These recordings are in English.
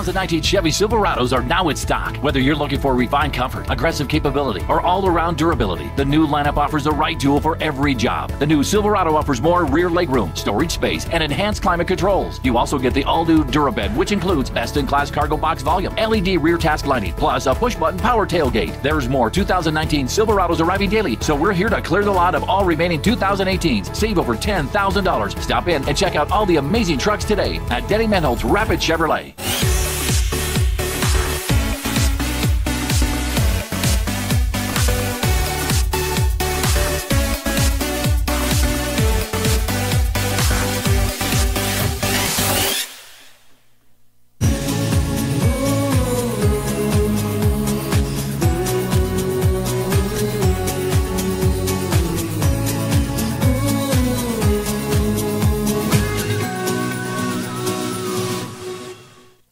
2019 Chevy Silverados are now in stock. Whether you're looking for refined comfort, aggressive capability, or all-around durability, the new lineup offers the right tool for every job. The new Silverado offers more rear legroom, storage space, and enhanced climate controls. You also get the all-new Durabed, which includes best-in-class cargo box volume, LED rear task lighting, plus a push-button power tailgate. There's more 2019 Silverados arriving daily, so we're here to clear the lot of all remaining 2018s. Save over $10,000. Stop in and check out all the amazing trucks today at Denny Menholtz Rapid Chevrolet.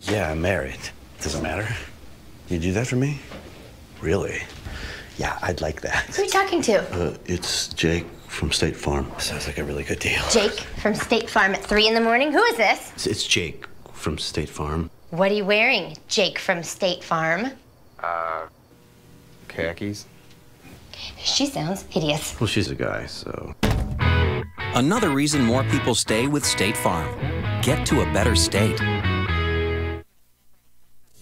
Yeah, I'm married. Doesn't matter. You do that for me? Really? Yeah, I'd like that. Who are you talking to? It's Jake from State Farm. Sounds like a really good deal. Jake from State Farm at 3 in the morning? Who is this? It's Jake from State Farm. What are you wearing, Jake from State Farm? Khakis. She sounds hideous. Well, she's a guy, so... Another reason more people stay with State Farm. Get to a better state.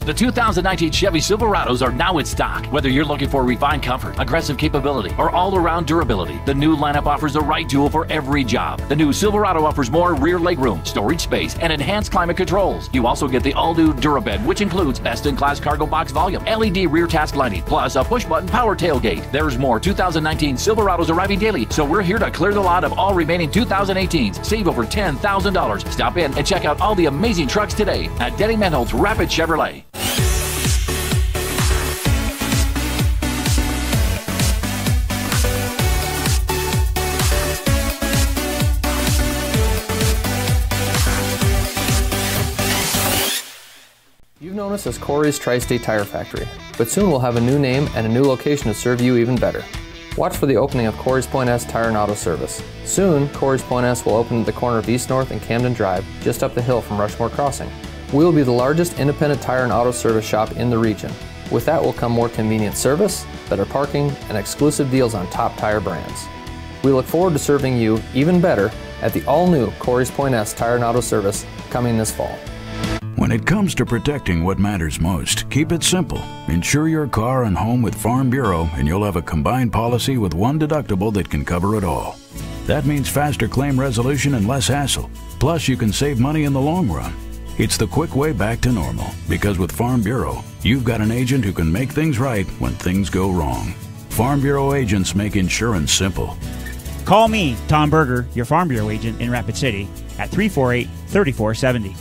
The 2019 Chevy Silverados are now in stock. Whether you're looking for refined comfort, aggressive capability, or all-around durability, the new lineup offers the right tool for every job. The new Silverado offers more rear legroom, storage space, and enhanced climate controls. You also get the all-new Durabed, which includes best-in-class cargo box volume, LED rear task lighting, plus a push-button power tailgate. There's more 2019 Silverados arriving daily, so we're here to clear the lot of all remaining 2018s. Save over $10,000. Stop in and check out all the amazing trucks today at Denny Menholtz Rapid Chevrolet. You've known us as Corey's Tri-State Tire Factory, but soon we'll have a new name and a new location to serve you even better. Watch for the opening of Corey's Point S Tire and Auto Service. Soon, Corey's Point S will open at the corner of East North and Camden Drive, just up the hill from Rushmore Crossing. We will be the largest independent tire and auto service shop in the region. With that will come more convenient service, better parking, and exclusive deals on top tire brands. We look forward to serving you even better at the all-new Corey's Point S Tire and Auto Service coming this fall. When it comes to protecting what matters most, keep it simple. Insure your car and home with Farm Bureau and you'll have a combined policy with one deductible that can cover it all. That means faster claim resolution and less hassle. Plus, you can save money in the long run. It's the quick way back to normal, because with Farm Bureau, you've got an agent who can make things right when things go wrong. Farm Bureau agents make insurance simple. Call me, Tom Berger, your Farm Bureau agent in Rapid City, at 348-3470.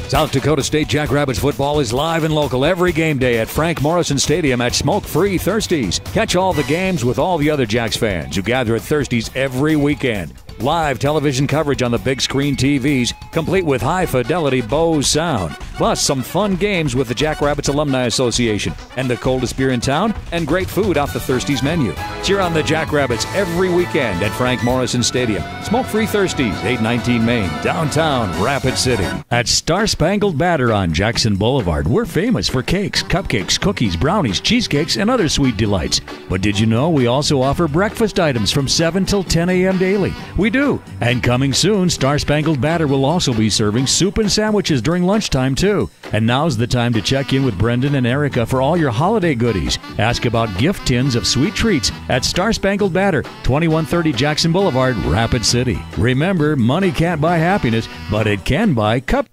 South Dakota State Jackrabbits football is live and local every game day at Frank Morrison Stadium at Smoke-Free Thirsties. Catch all the games with all the other Jacks fans who gather at Thirsties every weekend. Live television coverage on the big screen TVs, complete with high-fidelity Bose sound. Plus, some fun games with the Jackrabbits Alumni Association and the coldest beer in town and great food off the Thirsties menu. Cheer on the Jackrabbits every weekend at Frank Morrison Stadium. Smoke-Free Thirsties, 819 Main, downtown Rapid City. At Star Spangled Batter on Jackson Boulevard, we're famous for cakes, cupcakes, cookies, brownies, cheesecakes, and other sweet delights. But did you know we also offer breakfast items from 7 till 10 a.m. daily? We do. And coming soon, Star Spangled Batter will also be serving soup and sandwiches during lunchtime, too. And now's the time to check in with Brendan and Erica for all your holiday goodies. Ask about gift tins of sweet treats at Star Spangled Batter, 2130 Jackson Boulevard, Rapid City. Remember, money can't buy happiness, but it can buy cup.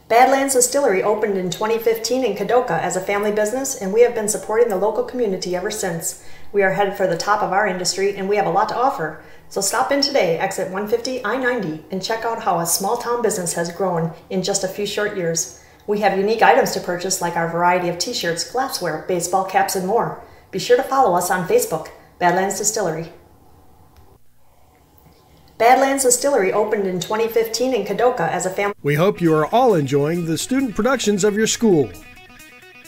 Badlands Distillery opened in 2015 in Kadoka as a family business, and we have been supporting the local community ever since. We are headed for the top of our industry, and we have a lot to offer. So stop in today, exit 150 I-90, and check out how a small-town business has grown in just a few short years. We have unique items to purchase like our variety of t-shirts, glassware, baseball caps, and more. Be sure to follow us on Facebook, Badlands Distillery. Badlands Distillery opened in 2015 in Kadoka as a family. We hope you are all enjoying the student productions of your school.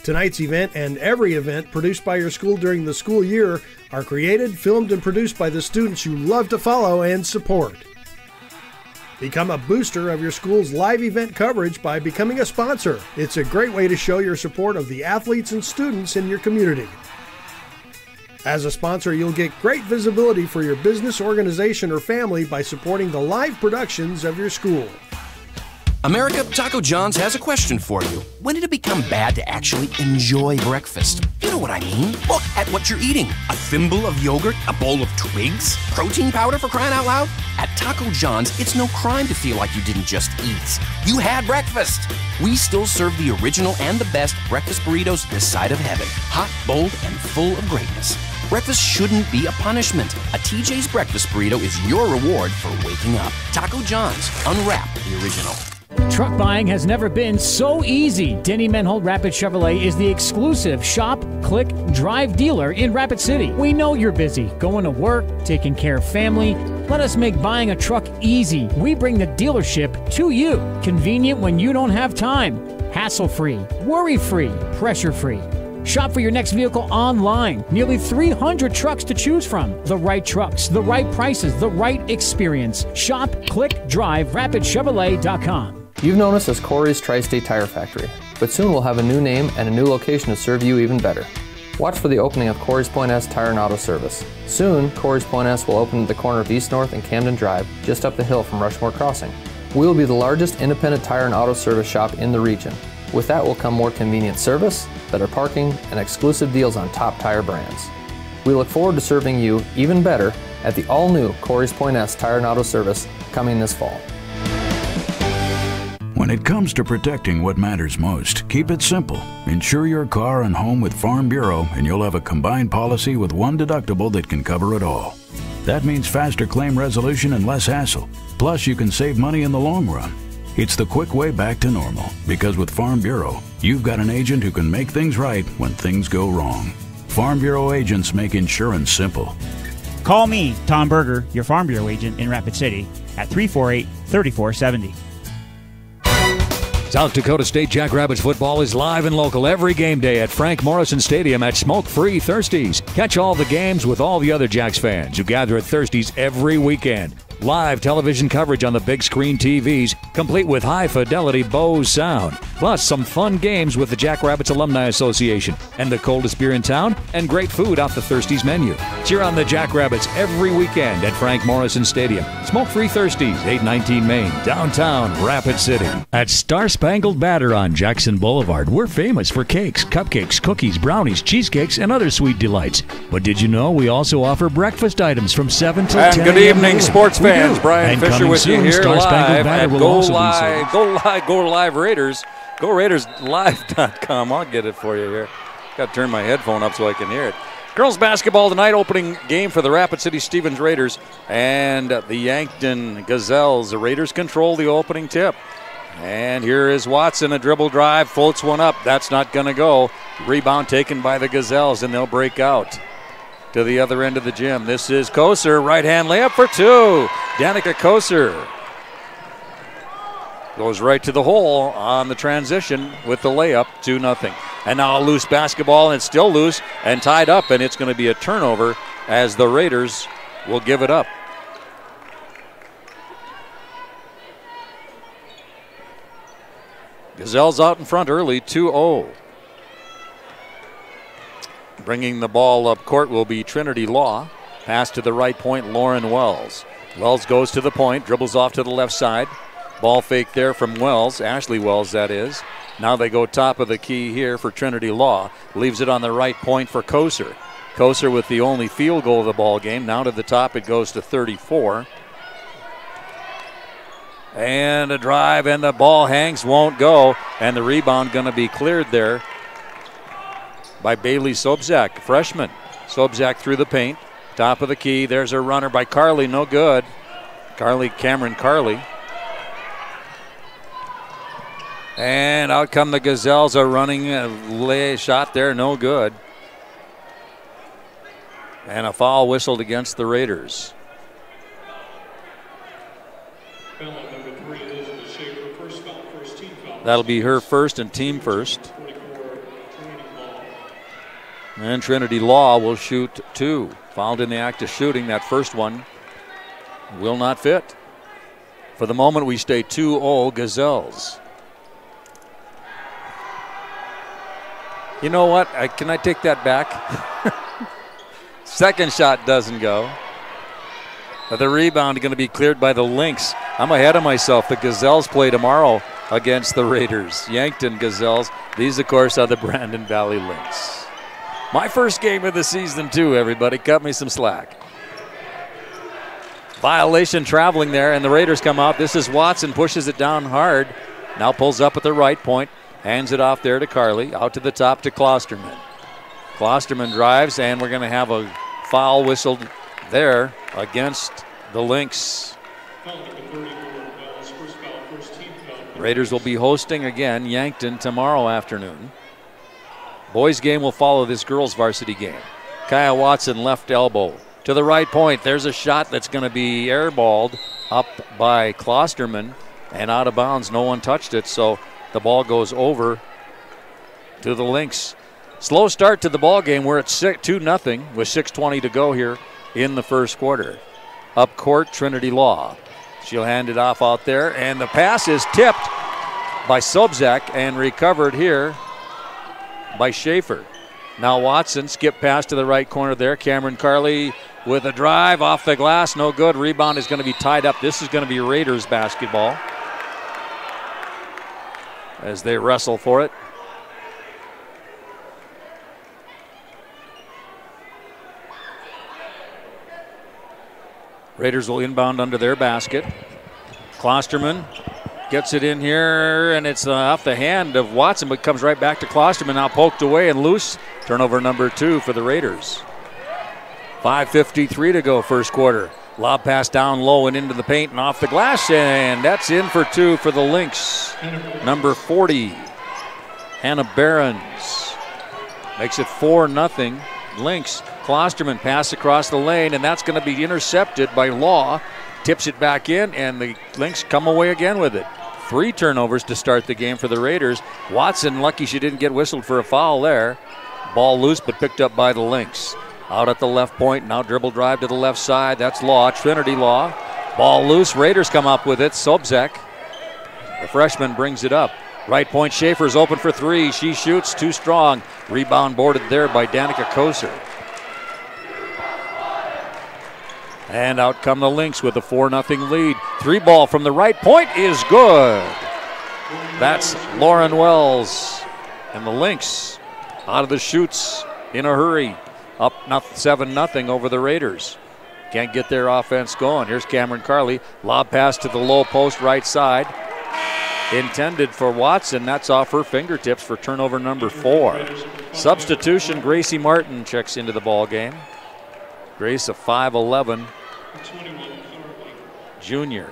Tonight's event and every event produced by your school during the school year are created, filmed, and produced by the students you love to follow and support. Become a booster of your school's live event coverage by becoming a sponsor. It's a great way to show your support of the athletes and students in your community. As a sponsor, you'll get great visibility for your business, organization, or family by supporting the live productions of your school. America, Taco John's has a question for you. When did it become bad to actually enjoy breakfast? You know what I mean. Look at what you're eating. A thimble of yogurt? A bowl of twigs? Protein powder, for crying out loud? At Taco John's, it's no crime to feel like you didn't just eat. You had breakfast. We still serve the original and the best breakfast burritos this side of heaven. Hot, bold, and full of greatness. Breakfast shouldn't be a punishment. A TJ's breakfast burrito is your reward for waking up. Taco John's. Unwrap the original. Truck buying has never been so easy. Denny Menhold Rapid Chevrolet is the exclusive shop, click, drive dealer in Rapid City. We know you're busy, going to work, taking care of family. Let us make buying a truck easy. We bring the dealership to you. Convenient when you don't have time. Hassle-free, worry-free, pressure-free. Shop for your next vehicle online. Nearly 300 trucks to choose from. The right trucks, the right prices, the right experience. Shop, click, drive, rapidchevrolet.com. You've known us as Corey's Tri-State Tire Factory, but soon we'll have a new name and a new location to serve you even better. Watch for the opening of Corey's Point S Tire and Auto Service. Soon, Corey's Point S will open at the corner of East North and Camden Drive, just up the hill from Rushmore Crossing. We will be the largest independent tire and auto service shop in the region. With that will come more convenient service, better parking, and exclusive deals on top tire brands. We look forward to serving you even better at the all-new Corey's Point S Tire and Auto Service coming this fall. When it comes to protecting what matters most, keep it simple. Insure your car and home with Farm Bureau and you'll have a combined policy with one deductible that can cover it all. That means faster claim resolution and less hassle. Plus, you can save money in the long run. It's the quick way back to normal, because with Farm Bureau, you've got an agent who can make things right when things go wrong. Farm Bureau agents make insurance simple. Call me, Tom Berger, your Farm Bureau agent in Rapid City, at 348-3470. South Dakota State Jackrabbits football is live and local every game day at Frank Morrison Stadium at Smoke-Free Thirsties. Catch all the games with all the other Jacks fans who gather at Thirsties every weekend. Live television coverage on the big screen TVs, complete with high-fidelity Bose sound. Plus, some fun games with the Jackrabbits Alumni Association and the coldest beer in town and great food off the Thirsties menu. Cheer on the Jackrabbits every weekend at Frank Morrison Stadium. Smoke-Free Thirsties, 819 Main, downtown Rapid City. At Star Spangled Batter on Jackson Boulevard, we're famous for cakes, cupcakes, cookies, brownies, cheesecakes, and other sweet delights. But did you know we also offer breakfast items from 7 till 10 And good evening, sports fans. Brian And Fisher with you soon, here Star Spangled live Banner at will Go also be Live, sold. Go Live Raiders. Go RaidersLive.com. I'll get it for you here. Got to turn my headphone up so I can hear it. Girls basketball tonight, opening game for the Rapid City Stevens Raiders and the Yankton Gazelles. The Raiders control the opening tip. And here is Watson, a dribble drive, floats one up. That's not going to go. Rebound taken by the Gazelles, and they'll break out to the other end of the gym. This is Koser, right-hand layup for two. Danica Koser goes right to the hole on the transition with the layup, 2-0. And now a loose basketball, and it's still loose and tied up, and it's going to be a turnover as the Raiders will give it up. Gazelles out in front early, 2-0. Bringing the ball up court will be Trinity Law. Pass to the right point, Lauren Wells. Wells goes to the point, dribbles off to the left side. Ball fake there from Wells, Ashley Wells that is. Now they go top of the key here for Trinity Law. Leaves it on the right point for Koser. Koser with the only field goal of the ball game. Now to the top it goes to 34. And a drive, and the ball hangs, won't go. And the rebound going to be cleared there by Bailey Sobzak, freshman. Sobzak through the paint, top of the key. There's a runner by Carly, no good. Cameron Carly. And out come the Gazelles, a running lay shot there, no good. And a foul whistled against the Raiders. That'll be her first and team first. And Trinity Law will shoot two. Fouled in the act of shooting. That first one will not fit. For the moment, we stay 2-0 Gazelles. You know what? Can I take that back? Second shot doesn't go. But the rebound is going to be cleared by the Lynx. I'm ahead of myself. The Gazelles play tomorrow against the Raiders. Yankton Gazelles. These, of course, are the Brandon Valley Lynx. My first game of the season, too, everybody. Cut me some slack. Violation traveling there, and the Raiders come out. This is Watson, pushes it down hard. Now pulls up at the right point. Hands it off there to Carly. Out to the top to Klosterman. Klosterman drives, and we're going to have a foul whistled there against the Lynx. Raiders will be hosting again Yankton tomorrow afternoon. Boys game will follow this girls varsity game. Kaya Watson left elbow to the right point. There's a shot that's going to be airballed up by Klosterman and out of bounds. No one touched it, so the ball goes over to the Lynx. Slow start to the ball game. We're at 2-0 with 6:20 to go here in the first quarter. Up court, Trinity Law. She'll hand it off out there, and the pass is tipped by Sobczak and recovered here by Schaefer. Now Watson, skip pass to the right corner there. Cameron Carly with a drive off the glass, no good. Rebound is going to be tied up. This is going to be Raiders basketball as they wrestle for it. Raiders will inbound under their basket. Klosterman gets it in here, and it's off the hand of Watson, but comes right back to Klosterman. Now poked away and loose. Turnover number 2 for the Raiders. 5:53 to go first quarter. Lob pass down low and into the paint and off the glass, and that's in for 2 for the Lynx. Number 40, Hannah Behrens. Makes it 4-0 Lynx. Klosterman pass across the lane, and that's going to be intercepted by Law. Tips it back in, and the Lynx come away again with it. 3 turnovers to start the game for the Raiders. Watson, lucky she didn't get whistled for a foul there. Ball loose, but picked up by the Lynx. Out at the left point, now dribble drive to the left side. That's Law, Trinity Law. Ball loose, Raiders come up with it. Sobczak, the freshman, brings it up. Right point, Schaefer's open for 3. She shoots, too strong. Rebound boarded there by Danica Koser. And out come the Lynx with a 4-0 lead. 3 ball from the right point is good. That's Lauren Wells. And the Lynx out of the chutes in a hurry. Up 7-0 over the Raiders. Can't get their offense going. Here's Cameron Carly. Lob pass to the low post right side. Intended for Watson. That's off her fingertips for turnover number 4. Substitution, Gracie Martin checks into the ball game. Grace, a 5'11" junior.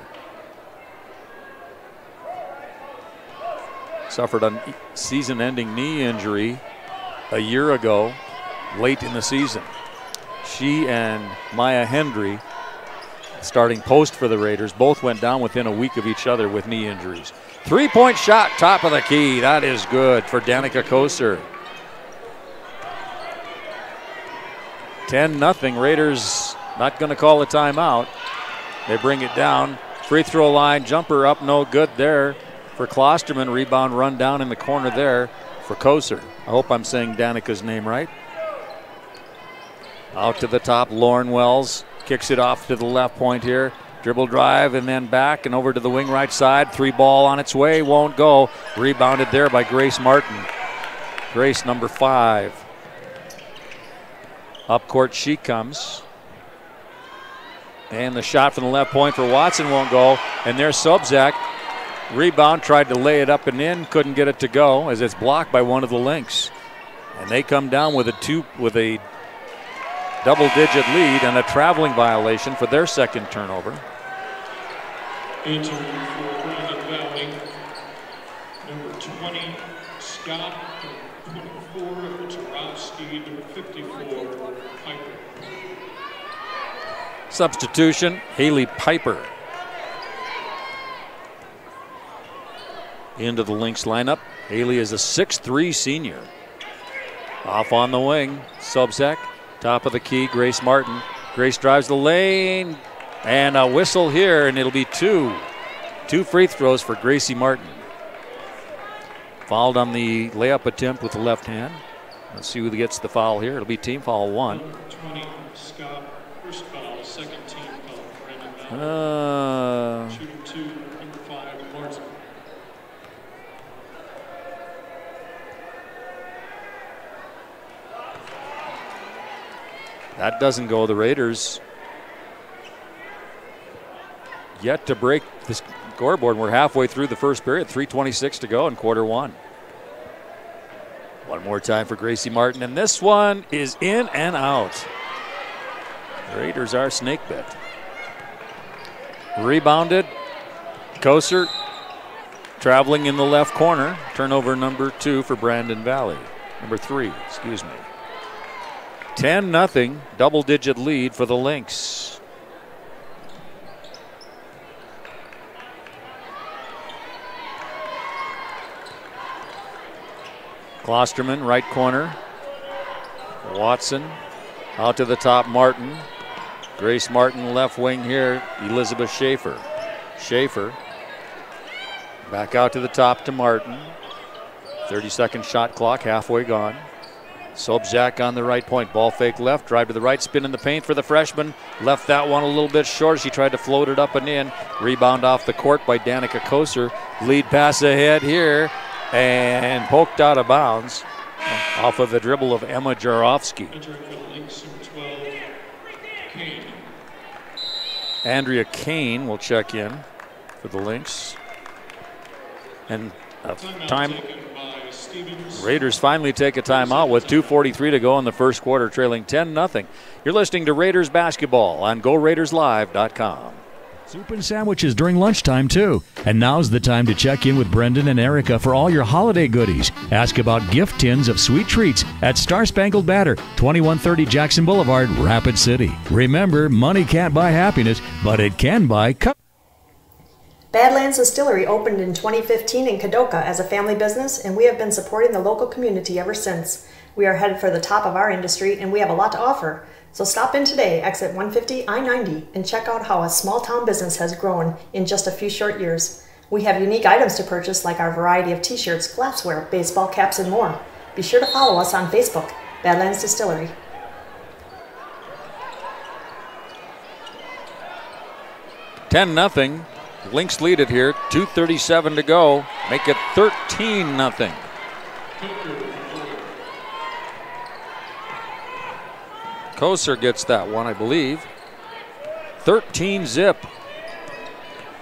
Suffered a season-ending knee injury a year ago, late in the season. She and Maya Hendry, starting post for the Raiders, both went down within a week of each other with knee injuries. 3-point shot, top of the key. That is good for Danica Koser. 10-0. Raiders not going to call a timeout. They bring it down. Free throw line, jumper up, no good there for Klosterman. Rebound run down in the corner there for Koser. I hope I'm saying Danica's name right. Out to the top, Lauren Wells kicks it off to the left point here. Dribble drive and then back and over to the wing right side. 3 ball on its way, won't go. Rebounded there by Grace Martin. Grace, number 5. Up court she comes. And the shot from the left point for Watson won't go. And there's Sobczak. Rebound, tried to lay it up and in, couldn't get it to go as it's blocked by one of the Lynx. And they come down with a double-digit lead and a traveling violation for their second turnover. Entering for Brandon Valley, number 20, Scott, number 24, Tarowski, number 54, Piper. Substitution, Haley Piper into the Lynx lineup. Haley is a 6'3" senior. Off on the wing, Sobczak, top of the key, Grace Martin. Grace drives the lane, and a whistle here, and it'll be 2 2 free throws for Gracie Martin. Fouled on the layup attempt with the left hand. Let's see who gets the foul here. It'll be team foul 1. 20, Scott, first foul, second team foul, Brandon Valley. Shooting 2, number 5, Martin. That doesn't go. The Raiders yet to break the scoreboard. We're halfway through the first period. 3:26 to go in quarter 1. One more time for Gracie Martin, and this one is in and out. The Raiders are snake bit. Rebounded. Koser traveling in the left corner. Turnover number 2 for Brandon Valley. Number 3, excuse me. 10-0, double-digit lead for the Lynx. Klosterman, right corner. Watson out to the top, Martin. Grace Martin, left wing here. Elizabeth Schaefer. Schaefer back out to the top to Martin. 30-second shot clock, halfway gone. Sobczak on the right point. Ball fake left. Drive to the right. Spin in the paint for the freshman. Left that one a little bit short. She tried to float it up and in. Rebound off the court by Danica Koser. Lead pass ahead here. And poked out of bounds off of the dribble of Emma Jarofsky. Andrea Kane will check in for the Lynx. And time. Raiders finally take a timeout with 2:43 to go in the first quarter, trailing 10-0. You're listening to Raiders basketball on GoRaidersLive.com. Soup and sandwiches during lunchtime, too. And now's the time to check in with Brendan and Erica for all your holiday goodies. Ask about gift tins of sweet treats at Star Spangled Banner, 2130 Jackson Boulevard, Rapid City. Remember, money can't buy happiness, but it can buy Badlands Distillery opened in 2015 in Kadoka as a family business, and we have been supporting the local community ever since. We are headed for the top of our industry, and we have a lot to offer. So stop in today, exit 150 I-90, and check out how a small-town business has grown in just a few short years. We have unique items to purchase like our variety of t-shirts, glassware, baseball caps, and more. Be sure to follow us on Facebook, Badlands Distillery. $10-0. Lynx lead it here. 2:37 to go. Make it 13-0. Koser gets that one, I believe. 13-zip.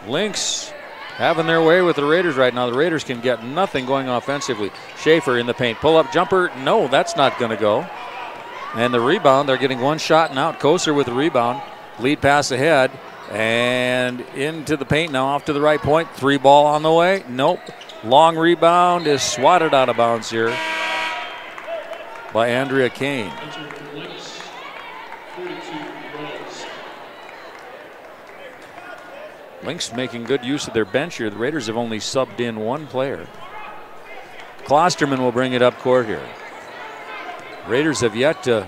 Lynx having their way with the Raiders right now. The Raiders can get nothing going offensively. Schaefer in the paint. Pull-up jumper. No, that's not going to go. And the rebound, they're getting one shot and out. Koser with the rebound. Lead pass ahead. And into the paint now, off to the right point. 3-ball on the way. Nope. Long rebound is swatted out of bounds here by Andrea Kane. Lynx making good use of their bench here. The Raiders have only subbed in one player. Klosterman will bring it up court here. Raiders have yet to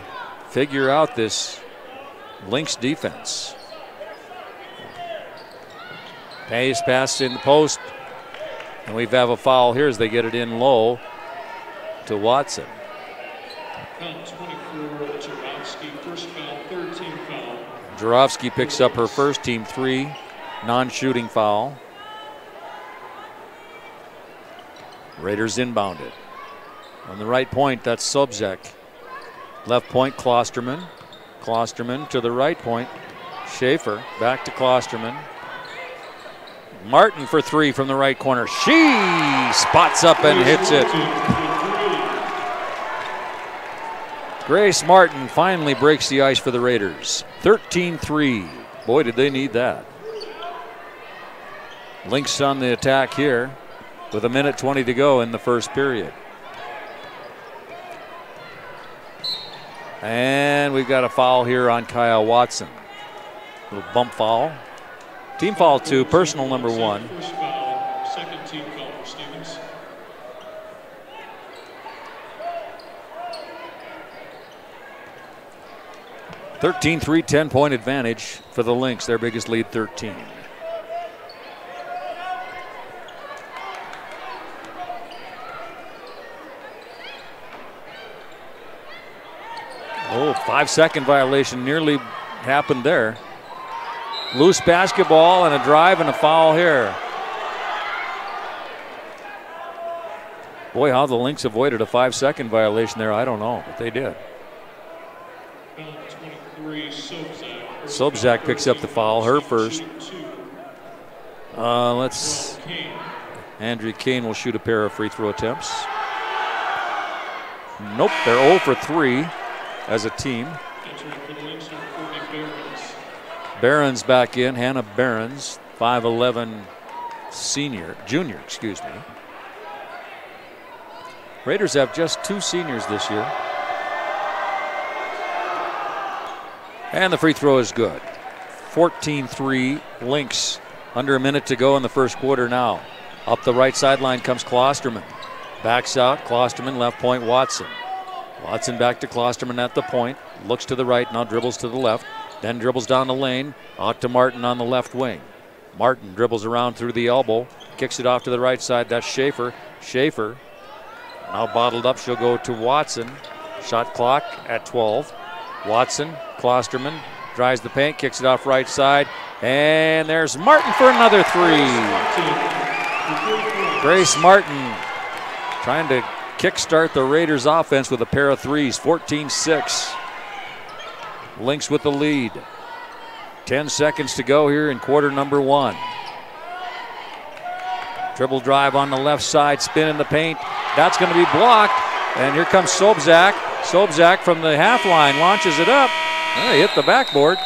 figure out this Lynx defense. Pass in the post. And we have a foul here as they get it in low to Watson. Foul 24, Jarofsky, first foul, third team foul. Jarofsky picks up her first team 3, non-shooting foul. Raiders inbounded. On the right point, that's Sobczak. Left point, Klosterman. Klosterman to the right point. Schaefer back to Klosterman. Martin for 3 from the right corner. She spots up and hits it. Grace Martin finally breaks the ice for the Raiders. 13-3. Boy, did they need that. Lynx on the attack here with 1:20 to go in the first period. And we've got a foul here on Kyle Watson. A little bump foul. Team foul 2, personal number 1. First foul, second team foul for Stevens. (13-3), 10-point advantage for the Lynx. Their biggest lead, 13. 5-second violation nearly happened there. Loose basketball and a drive and a foul here. Boy, how the Lynx avoided a 5-second violation there, I don't know, but they did. 23, Sobczak picks up the foul, her first. Andrea Kane will shoot a pair of free throw attempts. Nope, they're 0 for 3 as a team. Barons back in, Hannah Barons, 5'11" junior, excuse me. Raiders have just 2 seniors this year. And the free throw is good. 14-3 Lynx. Under a minute to go in the first quarter now. Up the right sideline comes Klosterman. Backs out, Klosterman, left point, Watson. Watson back to Klosterman at the point. Looks to the right, now dribbles to the left. Then dribbles down the lane, out to Martin on the left wing. Martin dribbles around through the elbow, kicks it off to the right side, that's Schaefer. Schaefer, now bottled up, she'll go to Watson. Shot clock at 12. Watson, Klosterman, drives the paint, kicks it off right side, and there's Martin for another 3. Grace Martin trying to kickstart the Raiders offense with a pair of 3s, 14-6. Lynx with the lead. 10 seconds to go here in quarter number 1. Dribble drive on the left side, spin in the paint. That's going to be blocked, and here comes Sobczak. Sobczak from the half line launches it up. He hit the backboard.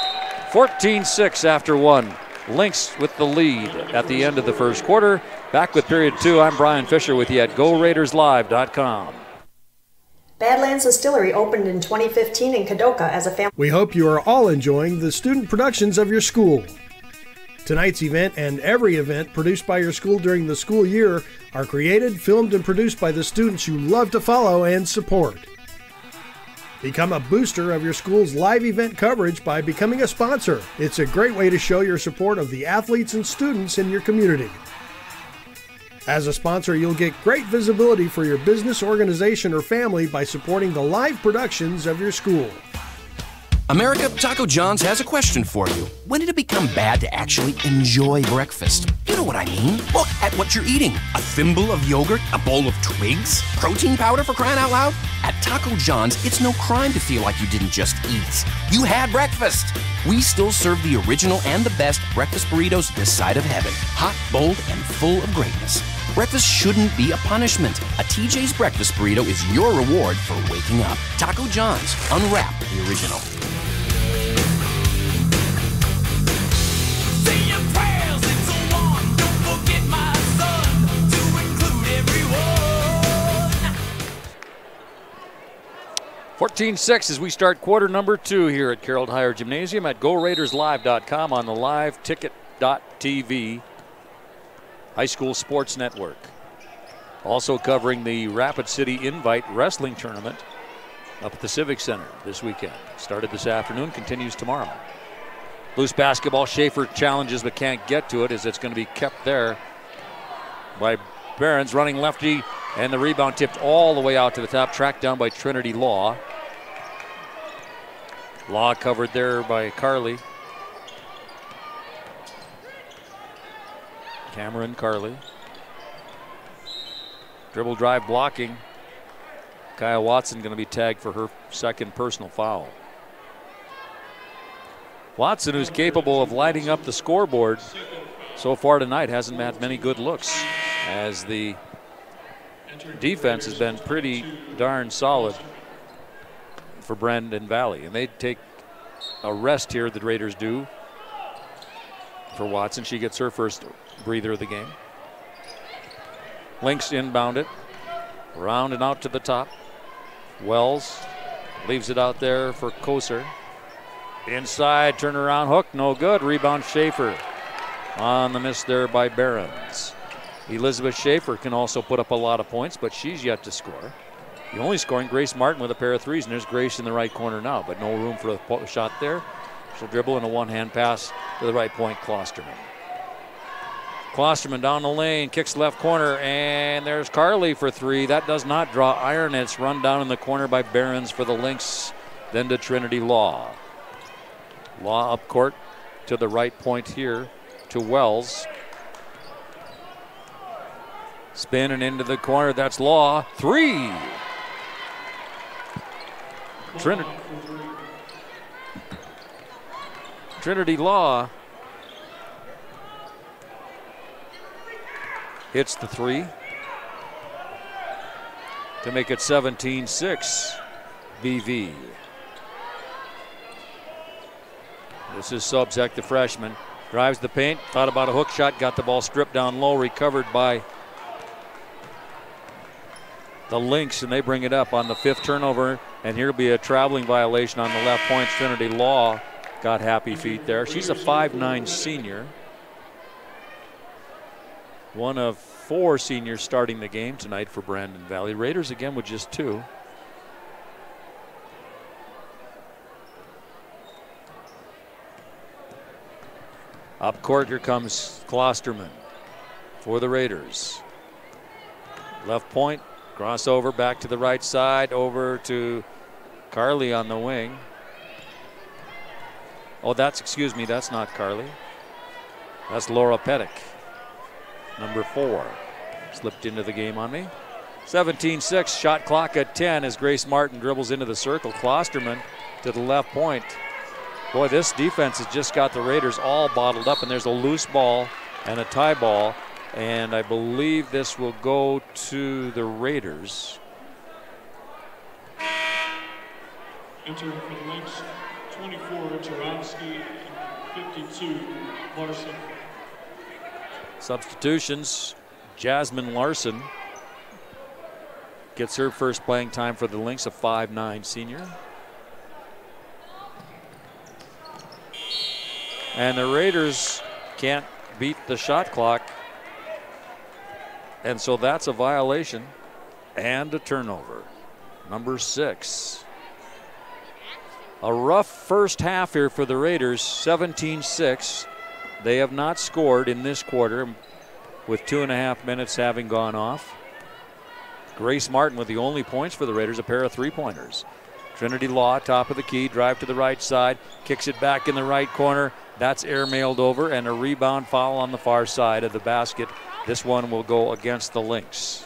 14-6 after 1. Lynx with the lead at the end of the first quarter. Back with period 2. I'm Brian Fisher with you at GoRaidersLive.com. Badlands Distillery opened in 2015 in Kadoka as a family. We hope you are all enjoying the student productions of your school. Tonight's event and every event produced by your school during the school year are created, filmed, and produced by the students you love to follow and support. Become a booster of your school's live event coverage by becoming a sponsor. It's a great way to show your support of the athletes and students in your community. As a sponsor, you'll get great visibility for your business, organization, or family by supporting the live productions of your school. America, Taco John's has a question for you. When did it become bad to actually enjoy breakfast? You know what I mean. Look at what you're eating. A thimble of yogurt? A bowl of twigs? Protein powder, for crying out loud? At Taco John's, it's no crime to feel like you didn't just eat. You had breakfast. We still serve the original and the best breakfast burritos this side of heaven. Hot, bold, and full of greatness. Breakfast shouldn't be a punishment. A TJ's breakfast burrito is your reward for waking up. Taco John's. Unwrap the original. Say your prayers and so on. Don't forget my son to include everyone. 14-6 as we start quarter number 2 here at Carroll Higher Gymnasium at GoRaidersLive.com on the LiveTicket.tv High School Sports Network. Also covering the Rapid City Invite Wrestling Tournament up at the Civic Center this weekend. Started this afternoon, continues tomorrow. Loose basketball, Schaefer challenges but can't get to it as it's going to be kept there by Barons, running lefty, and the rebound tipped all the way out to the top, tracked down by Trinity Law. Law covered there by Carly. Cameron Carly. Dribble drive blocking. Kyle Watson going to be tagged for her second personal foul. Watson, who's capable of lighting up the scoreboard so far tonight, hasn't had many good looks as the defense has been pretty darn solid for Brandon Valley. And they take a rest here, the Raiders do, for Watson. She gets her first breather of the game. Lynx inbound it, round and out to the top. Wells leaves it out there for Koser. Inside, turnaround hook, no good. Rebound Schaefer on the miss there by Barons. Elizabeth Schaefer can also put up a lot of points, but she's yet to score. The only scoring, Grace Martin with a pair of 3s, and there's Grace in the right corner now, but no room for a shot there. She'll dribble in a one-hand pass to the right point, Klosterman. Klosterman down the lane, kicks left corner, and there's Carly for 3. That does not draw iron. It's run down in the corner by Barons for the Lynx. then to Trinity Law. Law up court to the right point here to Wells. Spin and into the corner. That's Law. 3. Trinity Law hits the 3 to make it 17-6 BV. This is Sobczak, the freshman. Drives the paint, thought about a hook shot, got the ball stripped down low, recovered by the Lynx, and they bring it up on the 5th turnover. And here'll be a traveling violation on the left point. Trinity Law got happy feet there. She's a 5'9" senior. One of 4 seniors starting the game tonight for Brandon Valley. Raiders again with just 2. Up court, here comes Klosterman for the Raiders. Left point, crossover back to the right side, over to Carly on the wing. Oh, that's not Carly. That's Laura Pettick, number 4. Slipped into the game on me. 17-6, shot clock at 10 as Grace Martin dribbles into the circle. Klosterman to the left point. Boy, this defense has just got the Raiders all bottled up, and there's a loose ball and a tie ball, and I believe this will go to the Raiders. Entering for the Lynx, 24, Jarowski, 52, Larson. Substitutions, Jasmine Larson gets her first playing time for the Lynx, a 5'9" senior. And the Raiders can't beat the shot clock, and so that's a violation and a turnover. Number 6. A rough first half here for the Raiders, 17-6. They have not scored in this quarter with 2.5 minutes having gone off. Grace Martin with the only points for the Raiders, a pair of 3-pointers. Trinity Law, top of the key, drive to the right side, kicks it back in the right corner. That's air-mailed over, and a rebound foul on the far side of the basket. This one will go against the Lynx.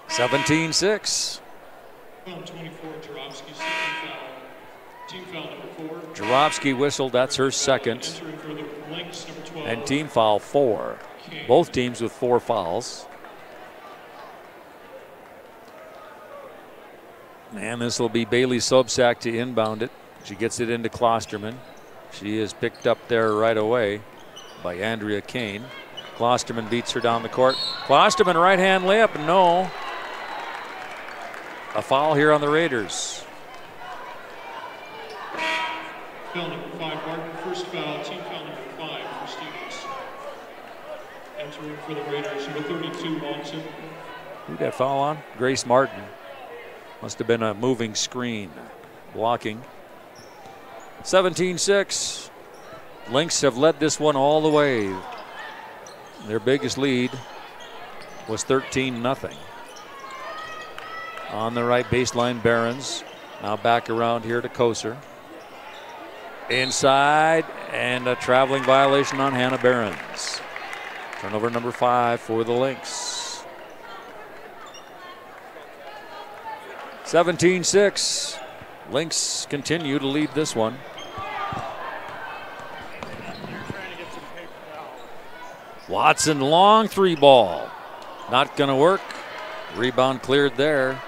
17-6. Foul 24, Jarowski, second foul. Team foul number 4. Jarowski whistled, that's her second. Entering for the Lynx, number 12. And team foul 4. Both teams with 4 fouls. And this will be Bailey Sobczak to inbound it. She gets it into Klosterman. She is picked up there right away by Andrea Kane. Klosterman beats her down the court. Klosterman right-hand layup, no. A foul here on the Raiders. Foul number 5, Martin. First foul, team foul number 5 for Stevens. Entering for the Raiders, number 32, Monson. Who'd that foul on? Grace Martin. Must have been a moving screen. Blocking. 17-6. Lynx have led this one all the way. Their biggest lead was 13-0. On the right baseline, Barons. Now back around here to Koser. Inside, and a traveling violation on Hannah Barons. Turnover number 5 for the Lynx. 17-6. Lynx continue to lead this one. Watson, long 3 ball. Not going to work. Rebound cleared there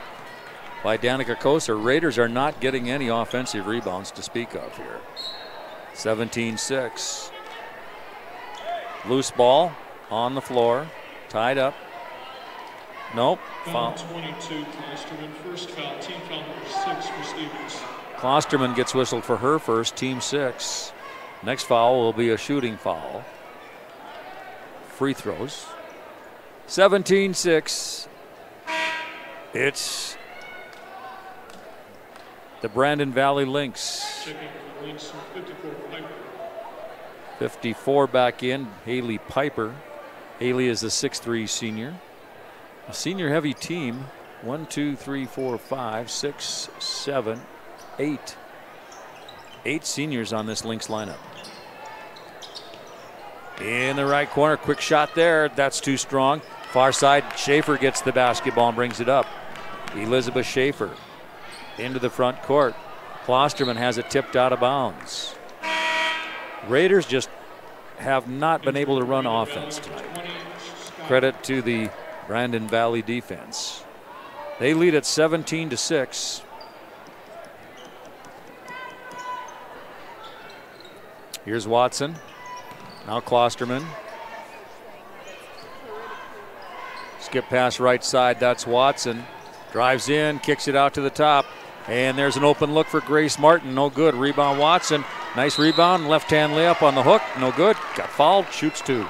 by Danica Koser. Raiders are not getting any offensive rebounds to speak of here. 17-6. Loose ball on the floor. Tied up. Nope. Foul 22, Klosterman. First foul, team foul number 6 for Stevens. Klosterman gets whistled for her first, team 6. Next foul will be a shooting foul. Free throws. 17-6. It's the Brandon Valley Lynx. Checking for the Lynx, 54, Piper. 54 back in, Haley Piper. Haley is a 6'3" senior. A senior heavy team 1, 2, 3, 4, 5, 6, 7, 8. 8 seniors on this Lynx lineup. In the right corner, quick shot there. That's too strong. Far side, Schaefer gets the basketball and brings it up. Elizabeth Schaefer into the front court. Klosterman has it tipped out of bounds. Raiders just have not been able to run offense tonight. Credit to the Brandon Valley defense. They lead at 17-6. Here's Watson. Now Klosterman. Skip pass right side. That's Watson. Drives in, kicks it out to the top. And there's an open look for Grace Martin. No good. Rebound Watson. Nice rebound. Left-hand layup on the hook. No good. Got fouled. Shoots 2.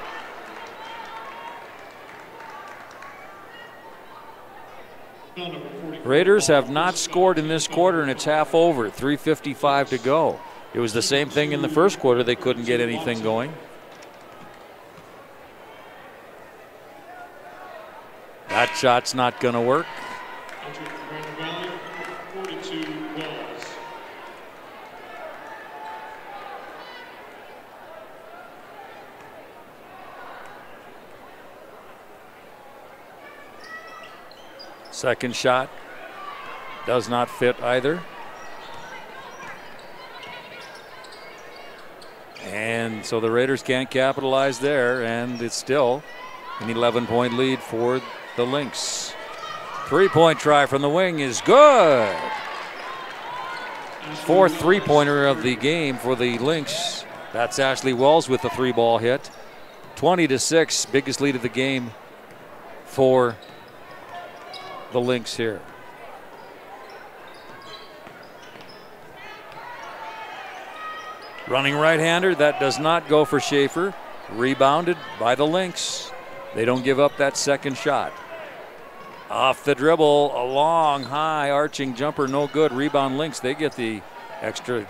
Raiders have not scored in this quarter, and it's half over. 3:55 to go. It was the same thing in the first quarter. They couldn't get anything going. That shot's not going to work. Second shot does not fit either. And so the Raiders can't capitalize there, and it's still an 11-point lead for the Lynx. 3-point try from the wing is good. 4th 3-pointer of the game for the Lynx. That's Ashley Wells with the 3-ball hit. 20-6, biggest lead of the game for the Lynx here. Running right-hander, that does not go for Schaefer. Rebounded by the Lynx. They don't give up that second shot. Off the dribble, a long, high, arching jumper, no good. Rebound Lynx, they get the extra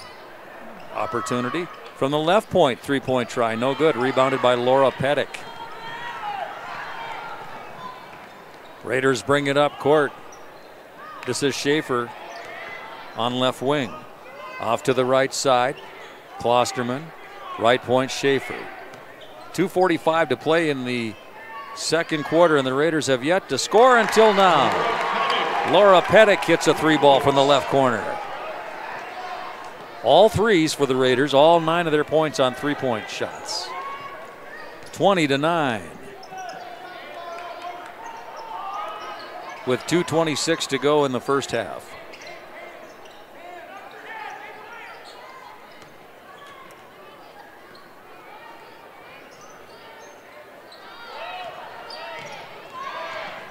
opportunity. From the left point, 3-point try, no good. Rebounded by Laura Pettick. Raiders bring it up court. This is Schaefer on left wing. Off to the right side. Klosterman, right point Schaefer. 2:45 to play in the second quarter, and the Raiders have yet to score until now. Laura Pettick hits a 3-ball from the left corner. All threes for the Raiders, all 9 of their points on 3-point shots. 20-9. With 2:26 to go in the first half.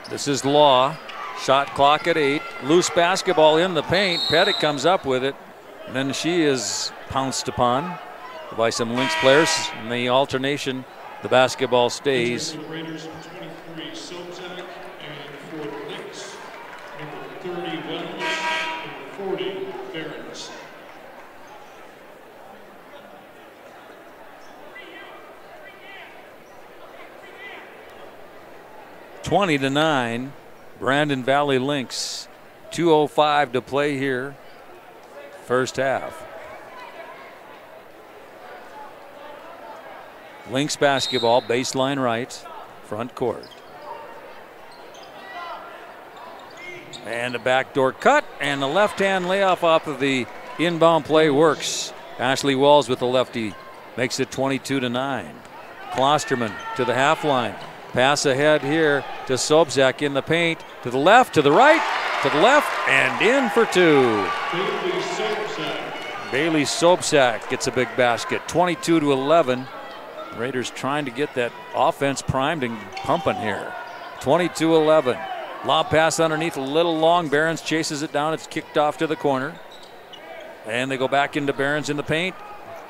This is Law. Shot clock at 8. Loose basketball in the paint. Pettick comes up with it. And then she is pounced upon by some Lynx players. In the alternation, the basketball stays. For the Raiders, 23, Sobczak, and for the Lynx, number 30, Wells, and 40, Barons. (20-9), Brandon Valley Lynx. 2:05 to play here. First half. Lynx basketball, baseline right, front court. And a backdoor cut, and the left-hand layup off of the inbound play works. Ashley Wells with the lefty makes it 22-9. Klosterman to the half line. Pass ahead here to Sobczak in the paint. To the left, to the right, to the left, and in for 2. Bailey Sobczak gets a big basket. 22-11. Raiders trying to get that offense primed and pumping here. 22-11. Lob pass underneath, a little long. Barons chases it down. It's kicked off to the corner. And they go back into Barons in the paint.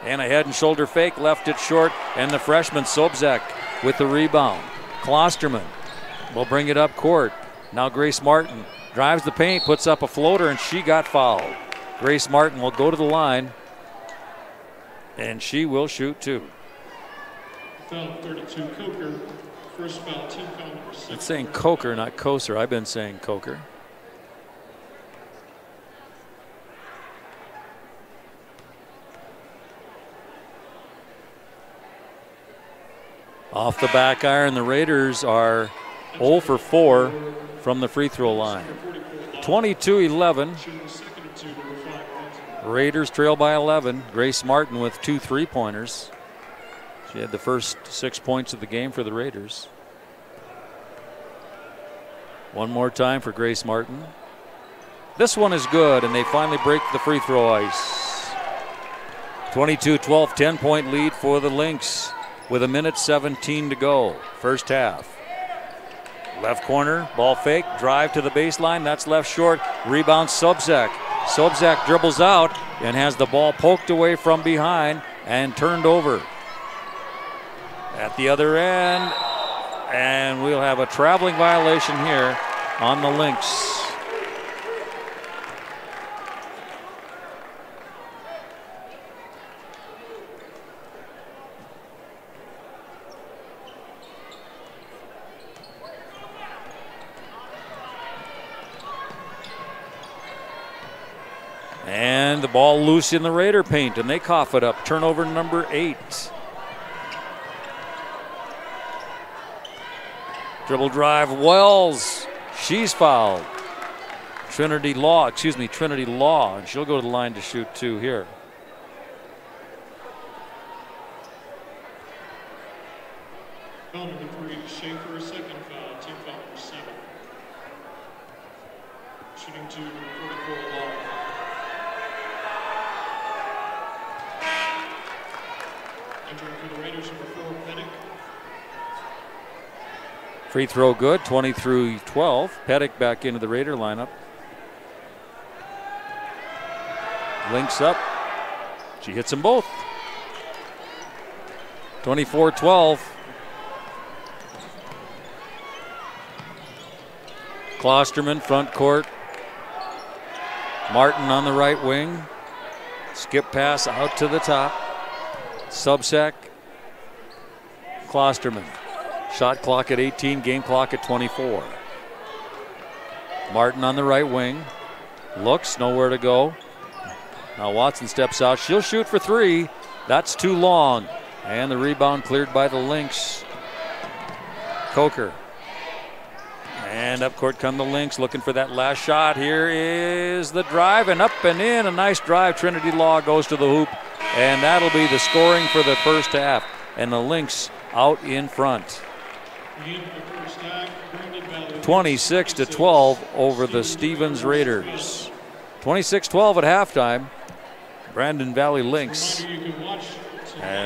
And a head and shoulder fake, left it short. And the freshman Sobczak with the rebound. Klosterman will bring it up court. Now Grace Martin drives the paint, puts up a floater, and she got fouled. Grace Martin will go to the line, and she will shoot 2. Foul 32, Coker. First foul, team foul number 6. It's saying Coker, not Koser. I've been saying Coker. Off the back iron, the Raiders are 0 for 4 from the free throw line. 22-11. Raiders trail by 11. Grace Martin with 2 3-pointers. She had the first 6 points of the game for the Raiders. One more time for Grace Martin. This one is good, and they finally break the free throw ice. 22-12, 10-point lead for the Lynx with 1:17 to go. First half. Left corner, ball fake, drive to the baseline. That's left short. Rebound Sobczak. Sobczak dribbles out and has the ball poked away from behind and turned over. At the other end, and we'll have a traveling violation here on the Lynx. And the ball loose in the Raider paint, and they cough it up. Turnover number 8. Dribble drive, Wells. She's fouled. Trinity Law, and she'll go to the line to shoot 2 here. Foul number 3, Schaefer, second foul, team foul number 7. Shooting 2, 44 Law. Entering for the Raiders, number 4, Pettick. Free throw good, 20-12. Pettick back into the Raider lineup. Lynx up. She hits them both. 24-12. Klosterman front court. Martin on the right wing. Skip pass out to the top. Sobczak. Klosterman. Shot clock at 18, game clock at 24. Martin on the right wing. Looks, nowhere to go. Now Watson steps out. She'll shoot for 3. That's too long. And the rebound cleared by the Lynx. Coker. And up court come the Lynx looking for that last shot. Here is the drive and up and in. A nice drive. Trinity Law goes to the hoop. And that'll be the scoring for the first half. And the Lynx out in front. 26-12 over the Stevens Raiders. 26-12 at halftime. Brandon Valley Lynx.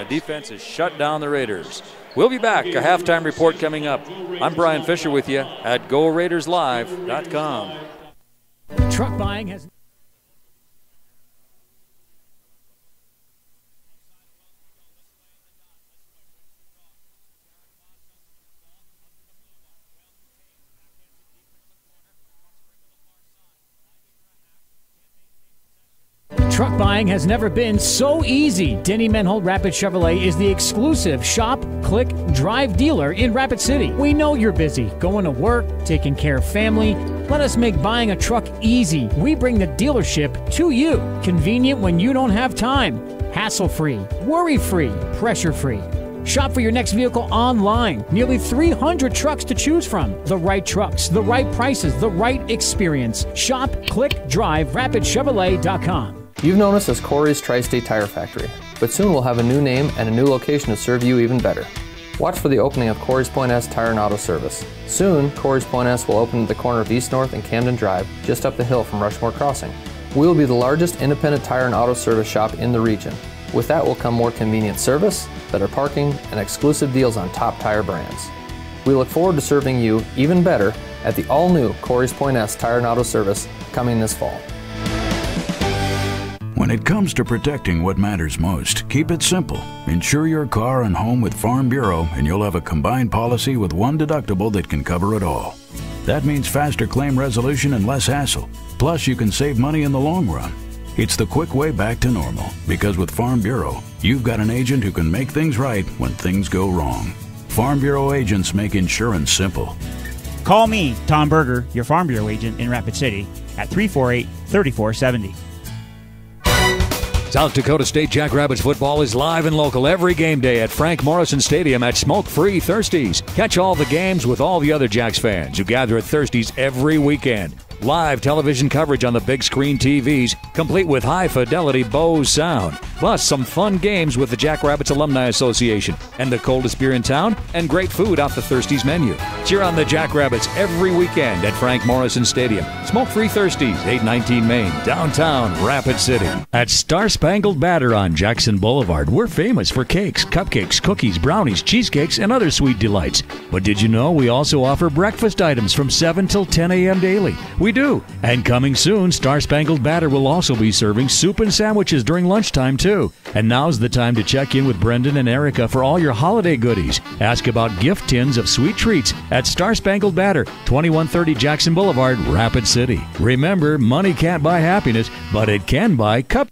Defense has shut down the Raiders. We'll be back. A halftime report coming up. I'm Brian Fisher with you at GoRaidersLive.com. Truck buying has... Truck buying has never been so easy. Denny Menhold Rapid Chevrolet is the exclusive shop, click, drive dealer in Rapid City. We know you're busy, going to work, taking care of family. Let us make buying a truck easy. We bring the dealership to you. Convenient when you don't have time. Hassle-free, worry-free, pressure-free. Shop for your next vehicle online. Nearly 300 trucks to choose from. The right trucks, the right prices, the right experience. Shop, click, drive, rapidchevrolet.com. You've known us as Corey's Tri-State Tire Factory, but soon we'll have a new name and a new location to serve you even better. Watch for the opening of Corey's Point S Tire and Auto Service. Soon, Corey's Point S will open at the corner of East North and Camden Drive, just up the hill from Rushmore Crossing. We will be the largest independent tire and auto service shop in the region. With that will come more convenient service, better parking, and exclusive deals on top tire brands. We look forward to serving you even better at the all-new Corey's Point S Tire and Auto Service coming this fall. When it comes to protecting what matters most, keep it simple. Insure your car and home with Farm Bureau and you'll have a combined policy with one deductible that can cover it all. That means faster claim resolution and less hassle. Plus, you can save money in the long run. It's the quick way back to normal, because with Farm Bureau, you've got an agent who can make things right when things go wrong. Farm Bureau agents make insurance simple. Call me, Tom Berger, your Farm Bureau agent in Rapid City, at 348-3470. South Dakota State Jackrabbits football is live and local every game day at Frank Morrison Stadium at smoke-free Thirsties. Catch all the games with all the other Jacks fans who gather at Thirsties every weekend. Live television coverage on the big screen TVs, complete with high-fidelity Bose sound. Plus, some fun games with the Jackrabbits Alumni Association and the coldest beer in town and great food off the Thirsties menu. Cheer on the Jackrabbits every weekend at Frank Morrison Stadium. Smoke-free Thirsties, 819 Main, downtown Rapid City. At Star Spangled Batter on Jackson Boulevard, we're famous for cakes, cupcakes, cookies, brownies, cheesecakes, and other sweet delights. But did you know we also offer breakfast items from 7 till 10 a.m. daily? We do. And coming soon, Star Spangled Batter will also be serving soup and sandwiches during lunchtime, too. And now's the time to check in with Brendan and Erica for all your holiday goodies. Ask about gift tins of sweet treats at Star Spangled Batter, 2130 Jackson Boulevard, Rapid City. Remember, money can't buy happiness, but it can buy cup.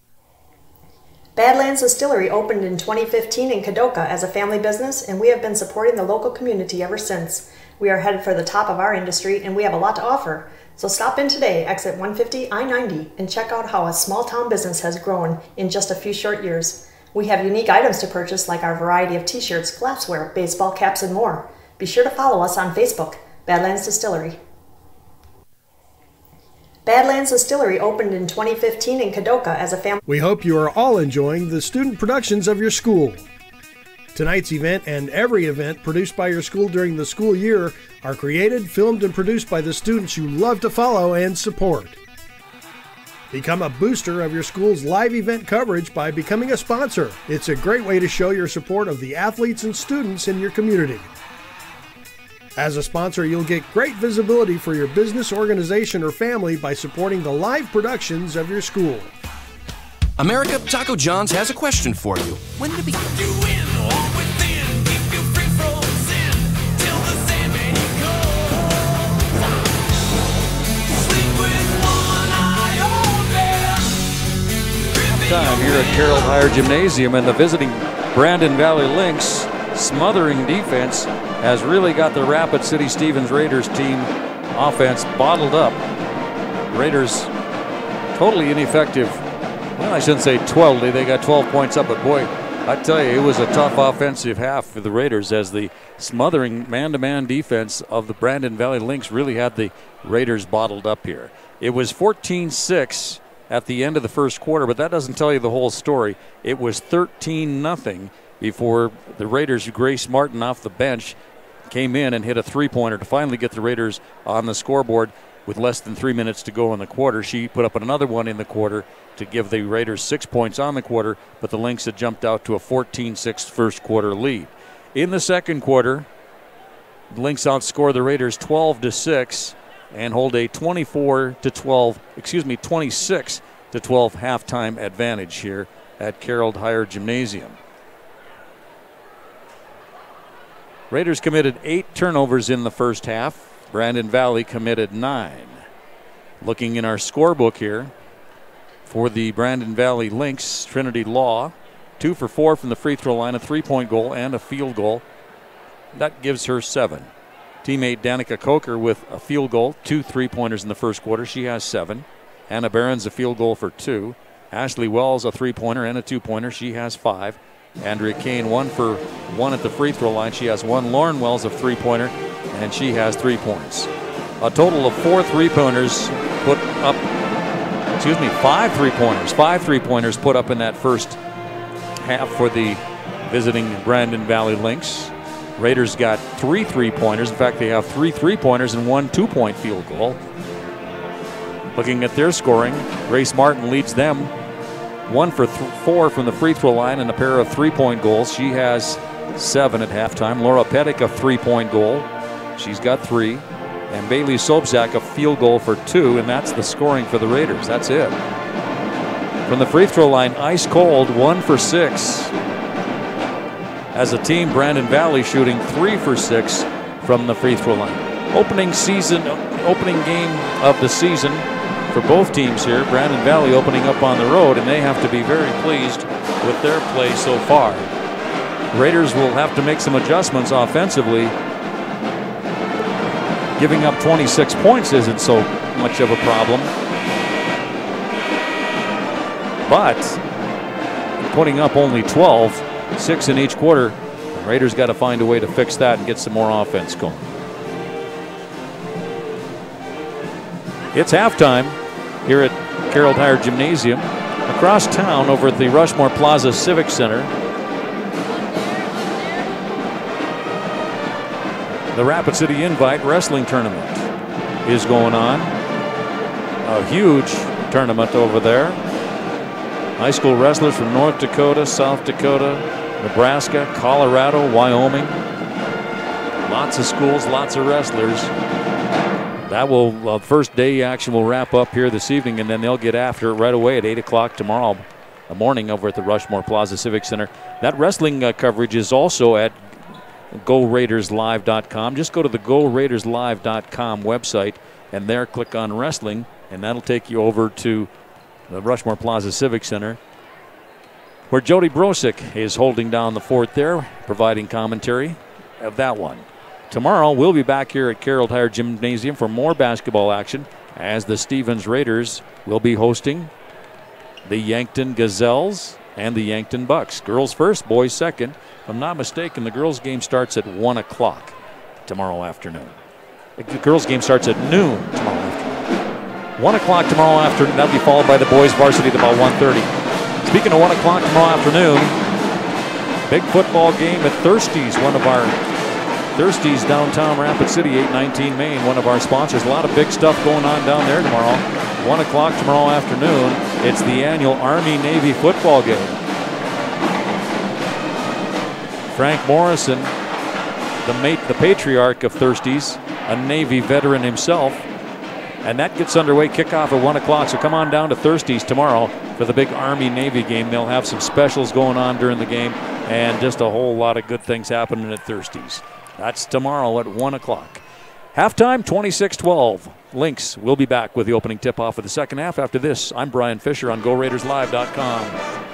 Badlands Distillery opened in 2015 in Kadoka as a family business, and we have been supporting the local community ever since. We are headed for the top of our industry, and we have a lot to offer. So stop in today, exit 150 I-90, and check out how a small-town business has grown in just a few short years. We have unique items to purchase like our variety of t-shirts, glassware, baseball caps, and more. Be sure to follow us on Facebook, Badlands Distillery. Badlands Distillery opened in 2015 in Kadoka as a family. We hope you are all enjoying the student productions of your school. Tonight's event and every event produced by your school during the school year are created, filmed, and produced by the students you love to follow and support. Become a booster of your school's live event coverage by becoming a sponsor. It's a great way to show your support of the athletes and students in your community. As a sponsor, you'll get great visibility for your business, organization, or family by supporting the live productions of your school. America, Taco John's has a question for you. When did it become... Time here at Carroll Higher Gymnasium, and the visiting Brandon Valley Lynx smothering defense has really got the Rapid City Stevens Raiders team offense bottled up. Raiders totally ineffective. Well, I shouldn't say totally. They got 12 points up, but boy, I tell you, it was a tough offensive half for the Raiders as the smothering man-to-man defense of the Brandon Valley Lynx really had the Raiders bottled up here. It was 14-6 at the end of the first quarter, but that doesn't tell you the whole story. It was 13-0 before the Raiders, Grace Martin off the bench, came in and hit a three-pointer to finally get the Raiders on the scoreboard with less than 3 minutes to go in the quarter. She put up another one in the quarter to give the Raiders 6 points on the quarter, but the Lynx had jumped out to a 14-6 first quarter lead. In the second quarter, the Lynx outscored the Raiders 12-6 and hold a 26-12 halftime advantage here at Carroll Higher Gymnasium. Raiders committed 8 turnovers in the first half. Brandon Valley committed 9. Looking in our scorebook here for the Brandon Valley Lynx, Trinity Law, 2 for 4 from the free throw line, a 3-point goal and a field goal. That gives her 7. Teammate Danica Coker with a field goal, 2 3-pointers in the first quarter. She has 7. Hannah Barron's a field goal for 2. Ashley Wells a 3-pointer and a 2-pointer. She has 5. Andrea Kane 1 for 1 at the free throw line. She has 1. Lauren Wells a 3-pointer and she has 3 points. A total of 4 3-pointers put up, 5 3-pointers. 5 3-pointers put up in that first half for the visiting Brandon Valley Lynx. Raiders got 3 3-pointers. In fact, they have 3 3-pointers and 1 2-point field goal. Looking at their scoring, Grace Martin leads them 1 for 4 from the free throw line and a pair of 3-point goals. She has 7 at halftime. Laura Pettick a 3-point goal. She's got 3. And Bailey Sobczak a field goal for 2, and that's the scoring for the Raiders. That's it. From the free throw line, ice cold, 1 for 6. As a team, Brandon Valley shooting 3 for 6 from the free throw line. Opening game of the season for both teams here. Brandon Valley opening up on the road, and they have to be very pleased with their play so far. Raiders will have to make some adjustments offensively. Giving up 26 points isn't so much of a problem. But putting up only 12, 6 in each quarter. The Raiders got to find a way to fix that and get some more offense going. It's halftime here at Carroll Tire Gymnasium. Across town over at the Rushmore Plaza Civic Center, the Rapid City Invite Wrestling Tournament is going on. A huge tournament over there. High school wrestlers from North Dakota, South Dakota, Nebraska, Colorado, Wyoming. Lots of schools, lots of wrestlers. That will, first day action will wrap up here this evening, and then they'll get after it right away at 8 o'clock tomorrow morning over at the Rushmore Plaza Civic Center. That wrestling coverage is also at GoRaidersLive.com. Just go to the GoRaidersLive.com website, and there click on wrestling, and that'll take you over to the Rushmore Plaza Civic Center, where Jody Brosick is holding down the fort there, providing commentary of that one. Tomorrow, we'll be back here at Carroll Tire Gymnasium for more basketball action as the Stevens Raiders will be hosting the Yankton Gazelles and the Yankton Bucks. Girls first, boys second. If I'm not mistaken, the girls' game starts at 1 o'clock tomorrow afternoon. The girls' game starts at noon tomorrow afternoon. 1 o'clock tomorrow afternoon. That'll be followed by the boys' varsity at about 1:30. Speaking of 1 o'clock tomorrow afternoon, big football game at Thirsties, one of our Thirsties downtown Rapid City, 819 Main, one of our sponsors. A lot of big stuff going on down there tomorrow. 1 o'clock tomorrow afternoon, it's the annual Army-Navy football game. Frank Morrison, the patriarch of Thirsties, a Navy veteran himself. And that gets underway, kickoff at 1 o'clock. So come on down to Thirsties tomorrow for the big Army-Navy game. They'll have some specials going on during the game and just a whole lot of good things happening at Thirsties. That's tomorrow at 1 o'clock. Halftime, 26-12. Lynx will be back with the opening tip-off of the second half. After this, I'm Brian Fisher on GoRaidersLive.com.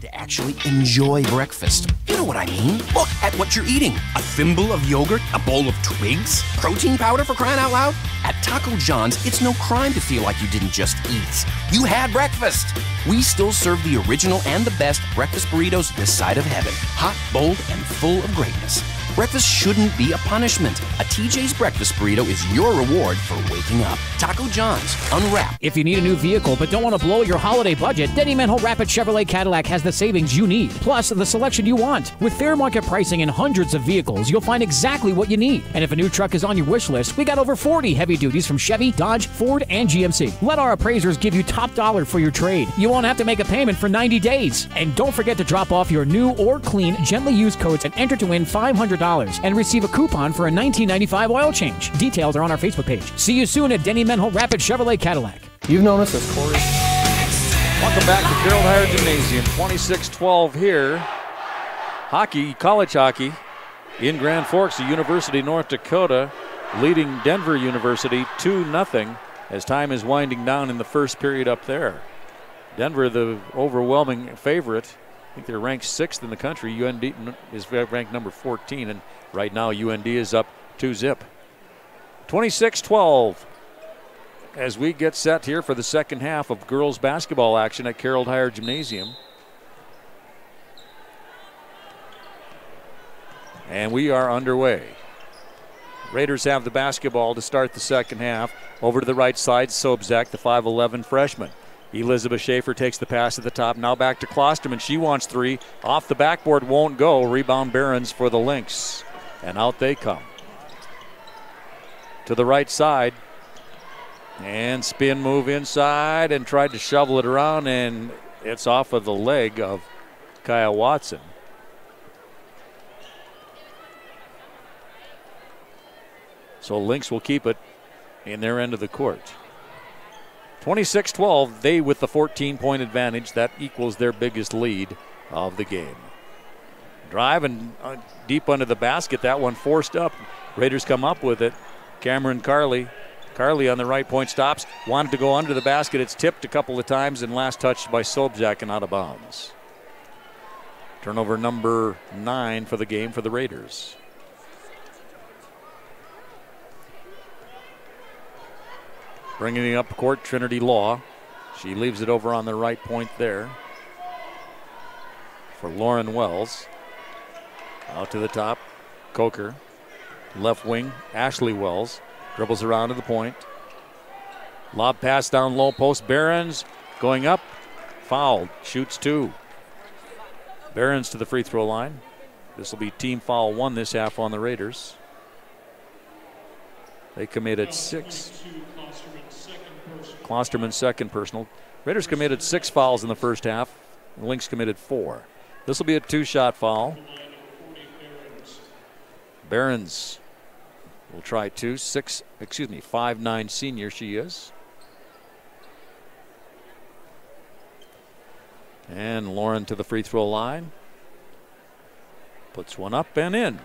To actually enjoy breakfast. You know what I mean? Look at what you're eating. A thimble of yogurt, a bowl of twigs, protein powder for crying out loud. At Taco John's, it's no crime to feel like you didn't just eat. You had breakfast. We still serve the original and the best breakfast burritos this side of heaven. Hot, bold, and full of greatness. Breakfast shouldn't be a punishment. A TJ's breakfast burrito is your reward for waking up. Taco John's, unwrapped. If you need a new vehicle but don't want to blow your holiday budget, Denny Menhol Rapid Chevrolet Cadillac has the savings you need, plus the selection you want. With fair market pricing and hundreds of vehicles, you'll find exactly what you need. And if a new truck is on your wish list, we got over 40 heavy duties from Chevy, Dodge, Ford, and GMC. Let our appraisers give you top dollar for your trade. You won't have to make a payment for 90 days. And don't forget to drop off your new or clean, gently used coats and enter to win $500 and receive a coupon for a $19.95 oil change. Details are on our Facebook page. See you soon at Denny Menhol Rapid Chevrolet Cadillac. You've known us as Corey. Welcome back to Carroll Tire Gymnasium. 26-12 here. Hockey, college hockey in Grand Forks, the University of North Dakota leading Denver University 2-0 as time is winding down in the first period up there. Denver, the overwhelming favorite. I think they're ranked 6th in the country. UND is ranked number 14, and right now UND is up 2-0. 26-12 as we get set here for the second half of girls basketball action at Carroll Tire Gymnasium. And we are underway. Raiders have the basketball to start the second half. Over to the right side, Sobczak, the 5'11 freshman. Elizabeth Schaefer takes the pass at the top. Now back to Klosterman. She wants three. Off the backboard, won't go. Rebound Barons for the Lynx. And out they come. To the right side. And spin move inside and tried to shovel it around, and it's off of the leg of Kyle Watson. So Lynx will keep it in their end of the court. 26-12, they with the 14-point advantage. That equals their biggest lead of the game. Driving deep under the basket, that one forced up. Raiders come up with it. Cameron Carley on the right point stops. Wanted to go under the basket. It's tipped a couple of times and last touched by Sobczak and out of bounds. Turnover number 9 for the game for the Raiders. Bringing it up court, Trinity Law. She leaves it over on the right point there. for Lauren Wells. Out to the top, Coker. Left wing, Ashley Wells. Dribbles around to the point. Lob pass down low post. Behrens going up. Fouled. Shoots 2. Behrens to the free throw line. This will be team foul 1 this half on the Raiders. They committed 6. Klosterman's second personal. Raiders committed 6 fouls in the first half. The Lynx committed 4. This will be a 2-shot foul. Behrens will try 2. 5'9" senior she is. And Lauren to the free throw line. Puts one up and in.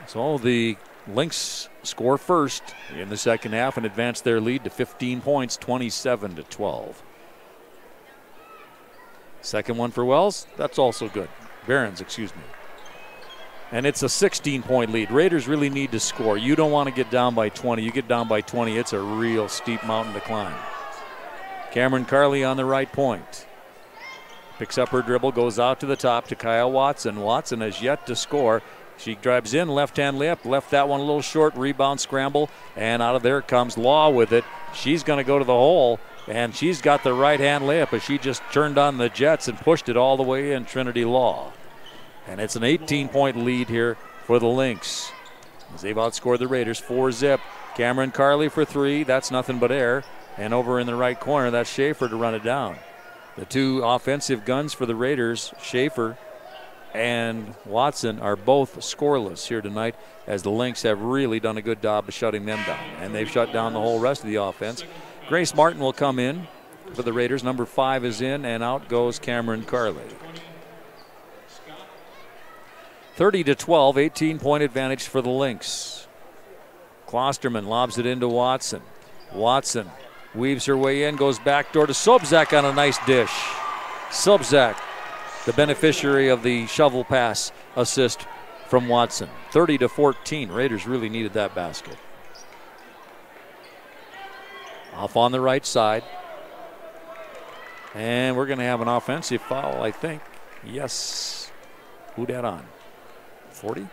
So the Lynx score first in the second half and advance their lead to 15 points, 27-12. Second one for Wells. That's also good. Behrens, excuse me. And it's a 16-point lead. Raiders really need to score. You don't want to get down by 20. You get down by 20, it's a real steep mountain to climb. Cameron Carley on the right point. Picks up her dribble, goes out to the top to Kyle Watson. Watson has yet to score. She drives in, left-hand layup, left that one a little short, rebound scramble, and out of there comes Law with it. She's going to go to the hole, and she's got the right-hand layup, but she just turned on the jets and pushed it all the way in, Trinity Law. And it's an 18-point lead here for the Lynx, as they've outscored the Raiders 4-zip. Cameron Carley for 3. That's nothing but air. And over in the right corner, that's Schaefer to run it down. The two offensive guns for the Raiders, Schaefer and Watson, are both scoreless here tonight, as the Lynx have really done a good job of shutting them down. And they've shut down the whole rest of the offense. Grace Martin will come in for the Raiders. Number 5 is in, and out goes Cameron Carley. 30-12, 18-point advantage for the Lynx. Klosterman lobs it into Watson. Watson weaves her way in, goes backdoor to Sobczak on a nice dish. Sobczak, the beneficiary of the shovel pass assist from Watson. 30-14. Raiders really needed that basket. Off on the right side. And we're going to have an offensive foul, I think. Yes. Who that on? 40?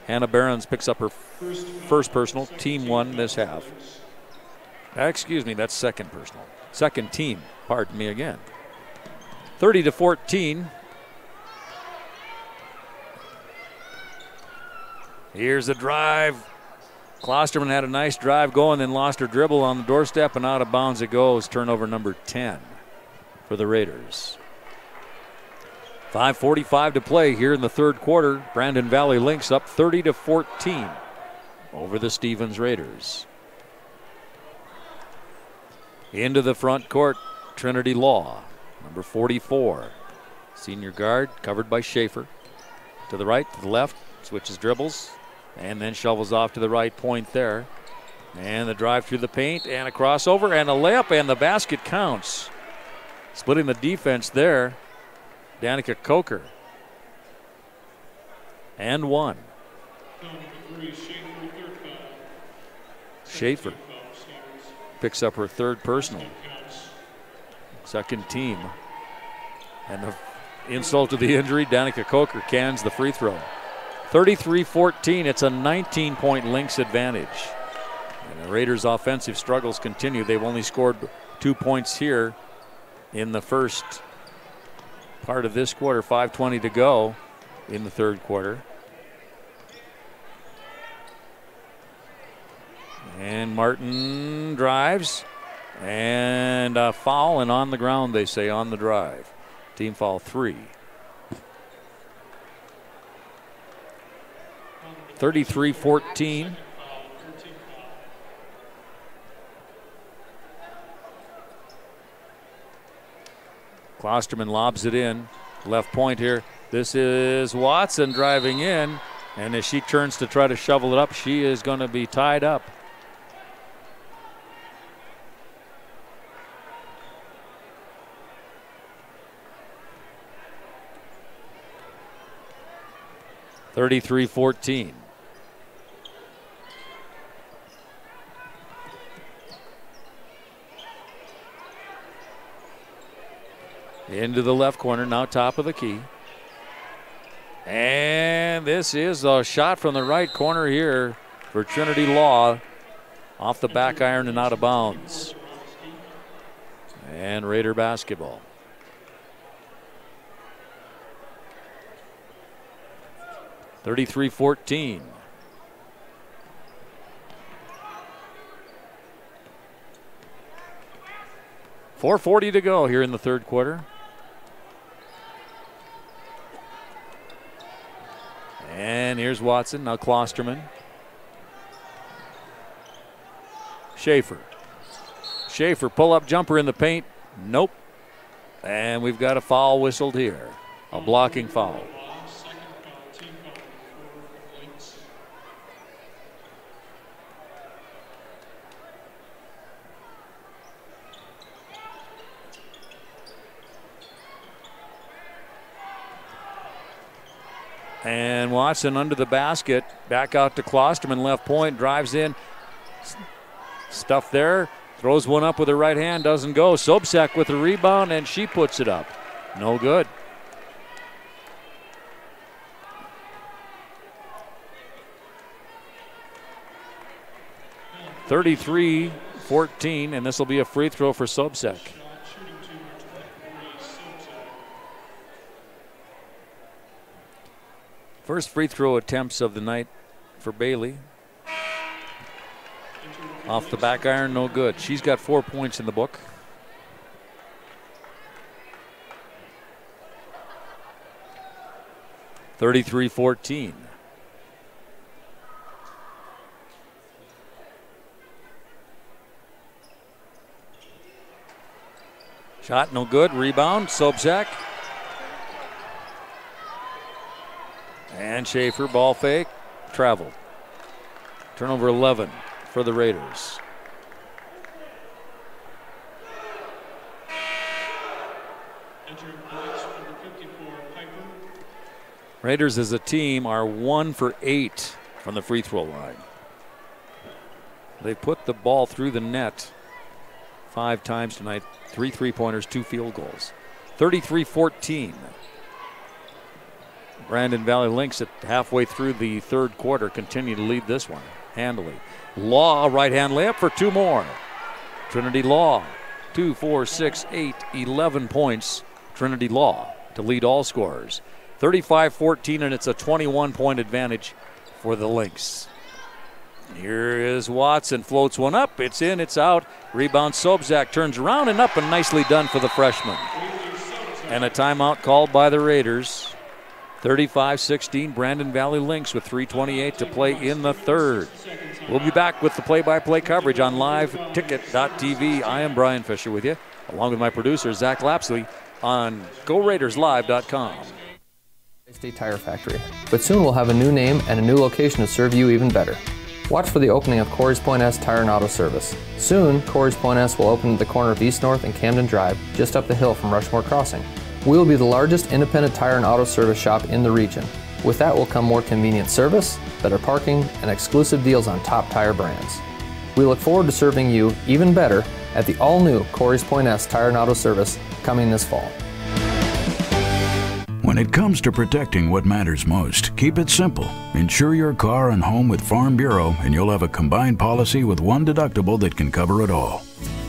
Hannah Behrens picks up her first personal, team 1 this half. Excuse me, that's second personal. Second team, pardon me again. 30-14. Here's the drive. Klosterman had a nice drive going, then lost her dribble on the doorstep, and out of bounds it goes. Turnover number 10 for the Raiders. 5:45 to play here in the third quarter. Brandon Valley Lynx up 30-14 over the Stevens Raiders. Into the front court, Trinity Law, number 44. Senior guard, covered by Schaefer. To the right, to the left, switches dribbles, and then shovels off to the right point there. And the drive through the paint, and a crossover, and a layup, and the basket counts. Splitting the defense there, Danica Coker. And 1. Schaefer picks up her third personal. Second team. And the insult to the injury, Danica Coker cans the free throw. 33-14, it's a 19-point Lynx advantage. And the Raiders' offensive struggles continue. They've only scored 2 points here in the first part of this quarter. 5:20 to go in the third quarter. And Martin drives, and a foul, and on the ground, they say, on the drive. Team foul 3. 33-14. Klosterman lobs it in. Left point here. This is Watson driving in, and as she turns to try to shovel it up, she is going to be tied up. (33-14). Into the left corner, now top of the key. And this is a shot from the right corner here for Trinity Law. Off the back iron and out of bounds. And Raider basketball. (33-14). .440 to go here in the third quarter. And here's Watson, now Klosterman. Schaefer. Schaefer, pull-up jumper in the paint. Nope. And we've got a foul whistled here. A blocking foul. And Watson under the basket, back out to Klosterman, left point, drives in. Stuff there, throws one up with her right hand, doesn't go. Sobczak with the rebound, and she puts it up. No good. (33-14), and this will be a free throw for Sobczak. First free throw attempts of the night for Bailey. Off the back iron, no good. She's got 4 points in the book. (33-14). Shot no good. Rebound, Sobczak. And Schaefer, ball fake, traveled. Turnover 11 for the Raiders. Raiders as a team are 1 for 8 from the free throw line. They put the ball through the net 5 times tonight, 3 3-pointers, 2 field goals. 33-14. Brandon Valley Lynx at halfway through the third quarter continue to lead this one handily. Law, right hand layup for 2 more. Trinity Law, 2, 4, 6, 8, 11 points. Trinity Law to lead all scorers. 35-14, and it's a 21-point advantage for the Lynx. Here is Watson, floats one up, it's in, it's out. Rebound Sobczak, turns around and up, and nicely done for the freshman. And a timeout called by the Raiders. 35-16, Brandon Valley Lynx with 3:28 to play in the third. We'll be back with the play-by-play coverage on liveticket.tv. I am Brian Fisher with you, along with my producer, Zach Lapsley, on GoRaidersLive.com. State Tire Factory, but soon we'll have a new name and a new location to serve you even better. Watch for the opening of Corey's Point S Tire and Auto Service. Soon, Corey's Point S will open at the corner of East North and Camden Drive, just up the hill from Rushmore Crossing. We will be the largest independent tire and auto service shop in the region. With that will come more convenient service, better parking, and exclusive deals on top tire brands. We look forward to serving you even better at the all-new Corey's Point S Tire and Auto Service coming this fall. When it comes to protecting what matters most, keep it simple. Insure your car and home with Farm Bureau, and you'll have a combined policy with one deductible that can cover it all.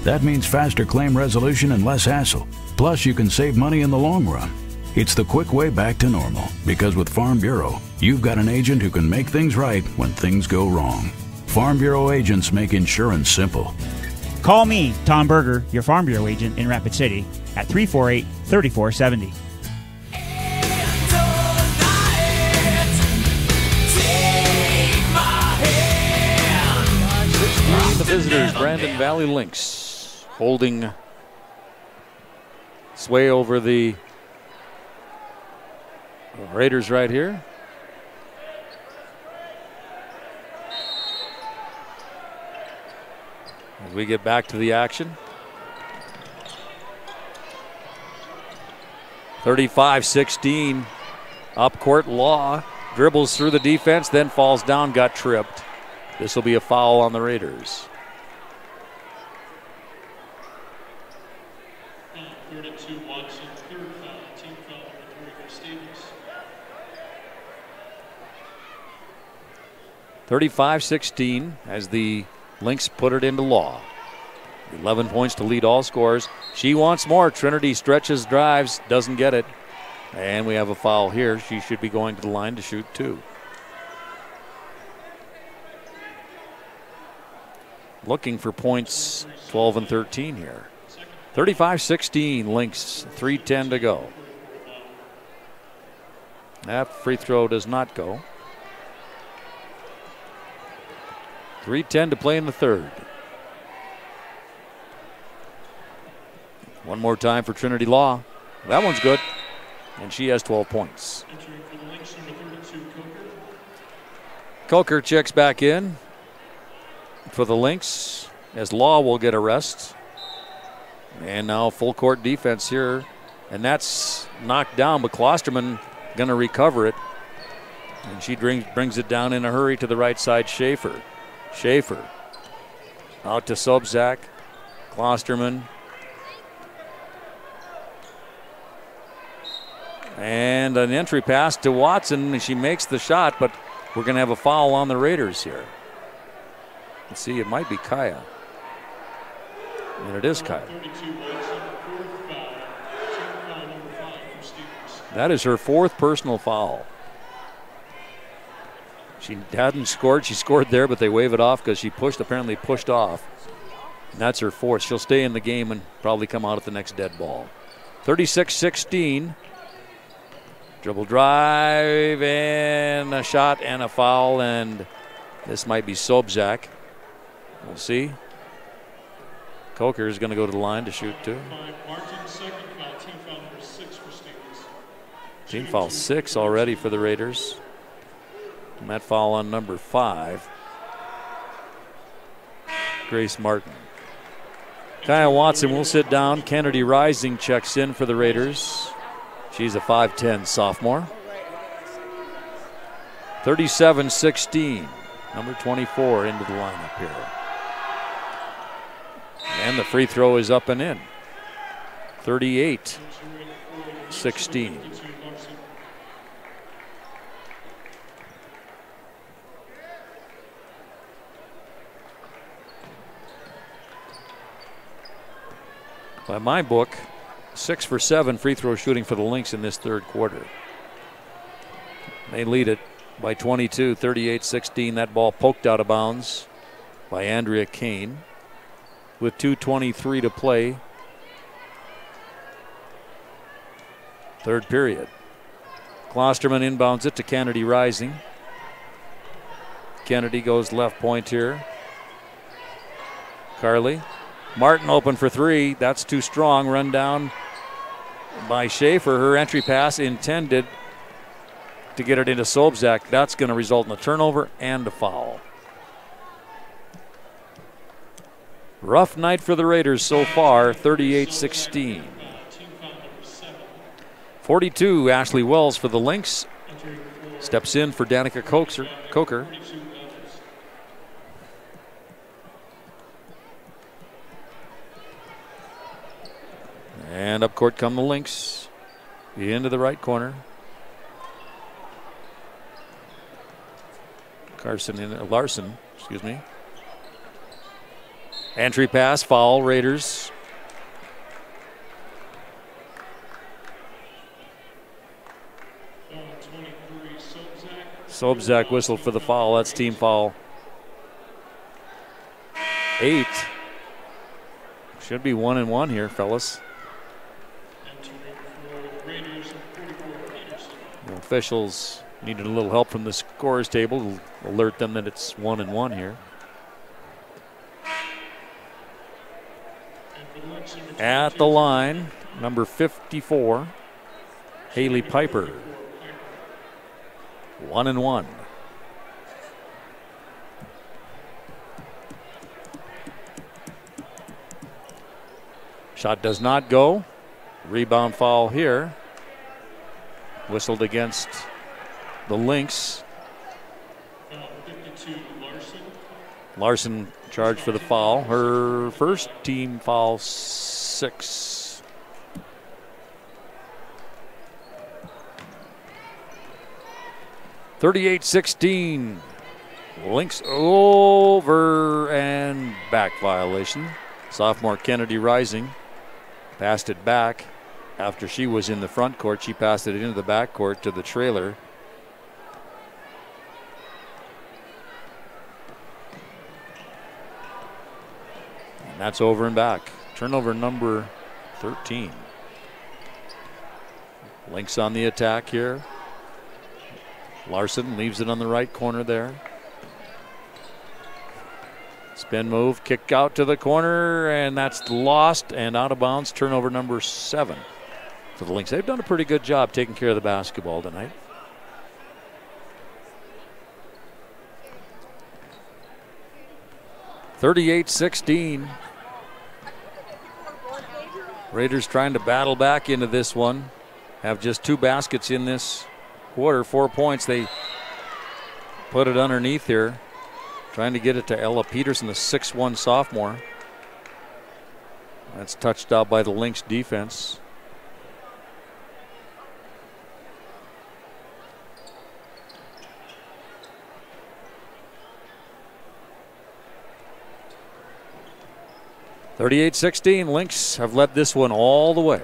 That means faster claim resolution and less hassle. Plus, you can save money in the long run. It's the quick way back to normal, because with Farm Bureau, you've got an agent who can make things right when things go wrong. Farm Bureau agents make insurance simple. Call me, Tom Berger, your Farm Bureau agent in Rapid City, at 348-3470. The visitors, Brandon Valley Lynx, holding sway over the Raiders right here. As we get back to the action. 35-16, up court. Law dribbles through the defense, then falls down, got tripped. This will be a foul on the Raiders. 32, Watson, third foul, team foul number 3 for Stevens. 35-16 as the Lynx put it into Law. 11 points to lead all scores. She wants more. Trinity stretches, drives, doesn't get it. And we have a foul here. She should be going to the line to shoot 2. Looking for points 12 and 13 here. 35-16 Lynx, 3:10 to go. That free throw does not go. 3:10 to play in the third. One more time for Trinity Law. That one's good. And she has 12 points. Entering for the Lynx, number 32, Coker. Coker checks back in for the Lynx as Law will get a rest. And now full court defense here. And that's knocked down, but Klosterman going to recover it. And she brings it down in a hurry to the right side, Schaefer. Schaefer out to Sobczak. Klosterman. And an entry pass to Watson. She makes the shot, but we're going to have a foul on the Raiders here. Let's see, it might be Kaya. And it is Kaya. 32, Watson, fourth foul, team foul number 5 for Stevens. That is her 4th personal foul. She hadn't scored. She scored there, but they wave it off because she apparently pushed off. And that's her 4th. She'll stay in the game and probably come out at the next dead ball. 36-16. Dribble drive and a shot and a foul, and this might be Sobczak. We'll see. Coker is going to go to the line to shoot 2. Martin, second foul, team foul number 6 for Stevens. Team foul 6 already for the Raiders. And that foul on number 5. Grace Martin. Kaya Watson will sit down. Kennedy Rising checks in for the Raiders. She's a 5'10 sophomore. 37-16. Number 24 into the lineup here. And the free throw is up and in. 38-16. By my book, 6 for 7 free throw shooting for the Lynx in this third quarter. They lead it by 22, 38-16. That ball poked out of bounds by Andrea Kane with 2:23 to play. Third period. Klosterman inbounds it to Kennedy Rising. Kennedy goes left point here. Carly. Martin open for 3. That's too strong. Run down by Schaefer. Her entry pass intended to get it into Sobczak. That's going to result in a turnover and a foul. Rough night for the Raiders so far, 38-16. 42, Ashley Wells for the Lynx. Steps in for Danica Coker. And up court come the Lynx. Into the right corner. Larson, excuse me. Entry pass, foul, Raiders. Sobczak whistled for the foul. That's team foul 8. Should be 1-1 here, fellas. The officials needed a little help from the scorers table to alert them that it's 1-1 here. At the line, number 54, Haley Piper. 1-1. Shot does not go. Rebound foul here. Whistled against the Lynx. 52, Larson charged for the foul. Her first team foul 6. 38-16. Lynx over and back violation. Sophomore Kennedy Rising passed it back after she was in the front court. She passed it into the back court to the trailer. And that's over and back. Turnover number 13. Lynx on the attack here. Larson leaves it on the right corner there. Spin move, kick out to the corner, and that's lost and out of bounds. Turnover number 7 for the Lynx. They've done a pretty good job taking care of the basketball tonight. (38-16). Raiders trying to battle back into this one. Have just 2 baskets in this quarter, 4 points. They put it underneath here. Trying to get it to Ella Peterson, the 6'1" sophomore. That's touched out by the Lynx defense. (38-16). Lynx have led this one all the way.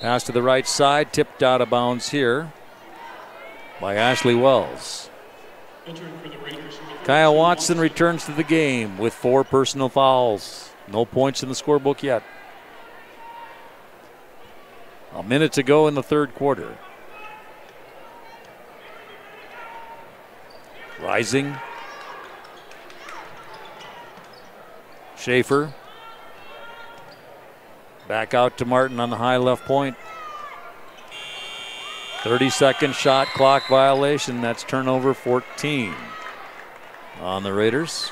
Pass to the right side, tipped out of bounds here by Ashley Wells. Kyle Watson returns to the game with 4 personal fouls. No points in the scorebook yet. A minute to go in the third quarter. Rising. Schaefer. Back out to Martin on the high left point. 30-second shot clock violation. That's turnover 14 on the Raiders.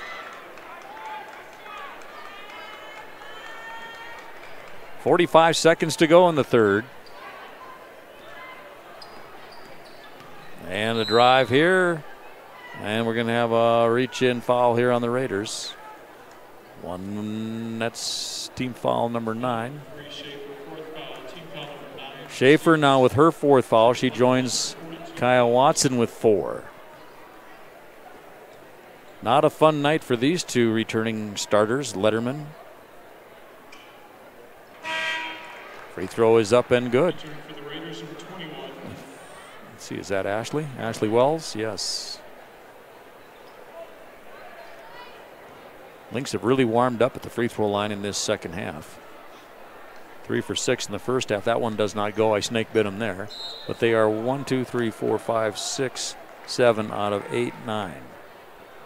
45 seconds to go in the third. And a drive here. And we're going to have a reach-in foul here on the Raiders. That's team foul number 9. Schaefer now with her 4th foul. She joins Kyle Watson with 4. Not a fun night for these 2 returning starters. Letterman. Free throw is up and good. Let's see, is that Ashley? Ashley Wells? Yes. Lynx have really warmed up at the free throw line in this second half. 3 for 6 in the first half. That one does not go. I snake bit them there. But they are 1, 2, 3, 4, 5, 6, 7 out of 8, 9,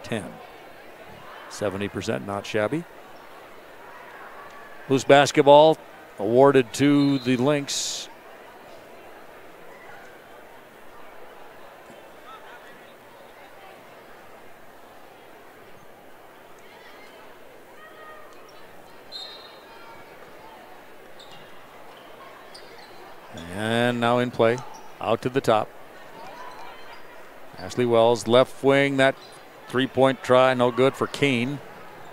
10. 70%, not shabby. Loose basketball awarded to the Lynx. And now in play, out to the top. Ashley Wells, left wing, that 3-point try, no good for Kane.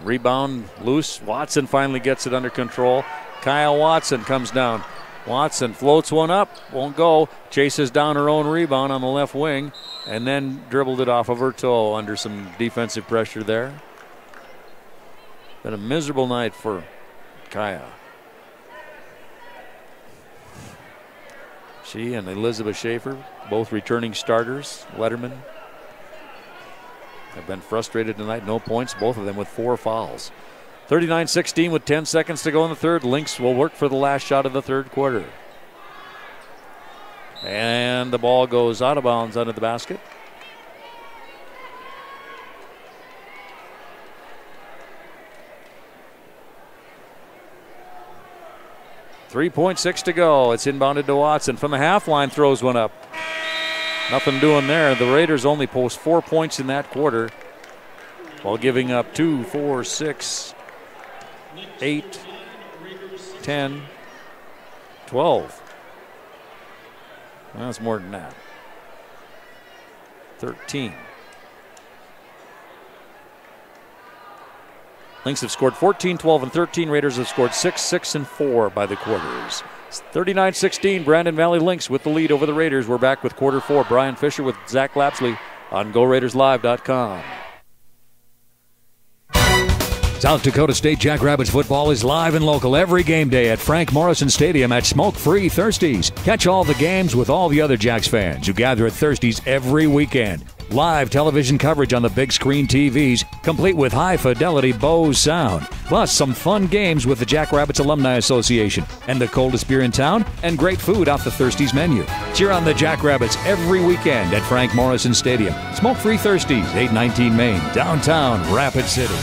Rebound loose. Watson finally gets it under control. Kyle Watson comes down. Watson floats one up, won't go. Chases down her own rebound on the left wing, and then dribbled it off of her toe under some defensive pressure there. Been a miserable night for Kaya. She and Elizabeth Schaefer, both returning starters. Letterman have been frustrated tonight. No points, both of them with 4 fouls. 39-16 with 10 seconds to go in the third. Lynx will work for the last shot of the third quarter. And the ball goes out of bounds under the basket. .6 to go. It's inbounded to Watson. From the half line, throws one up. Nothing doing there. The Raiders only post 4 points in that quarter while giving up 2, 4, 6, 8, 10, 12. Well, that's more than that. 13. Lynx have scored 14, 12, and 13. Raiders have scored 6, 6, and 4 by the quarters. 39-16, Brandon Valley Lynx with the lead over the Raiders. We're back with quarter 4. Brian Fisher with Zach Lapsley on GoRaidersLive.com. South Dakota State Jackrabbits football is live and local every game day at Frank Morrison Stadium at smoke-free Thirsties. Catch all the games with all the other Jacks fans who gather at Thirsties every weekend. Live television coverage on the big screen TVs, complete with high-fidelity Bose sound. Plus, some fun games with the Jackrabbits Alumni Association and the coldest beer in town and great food off the Thirsties menu. Cheer on the Jackrabbits every weekend at Frank Morrison Stadium. Smoke-free Thirsties, 819 Main, downtown Rapid City.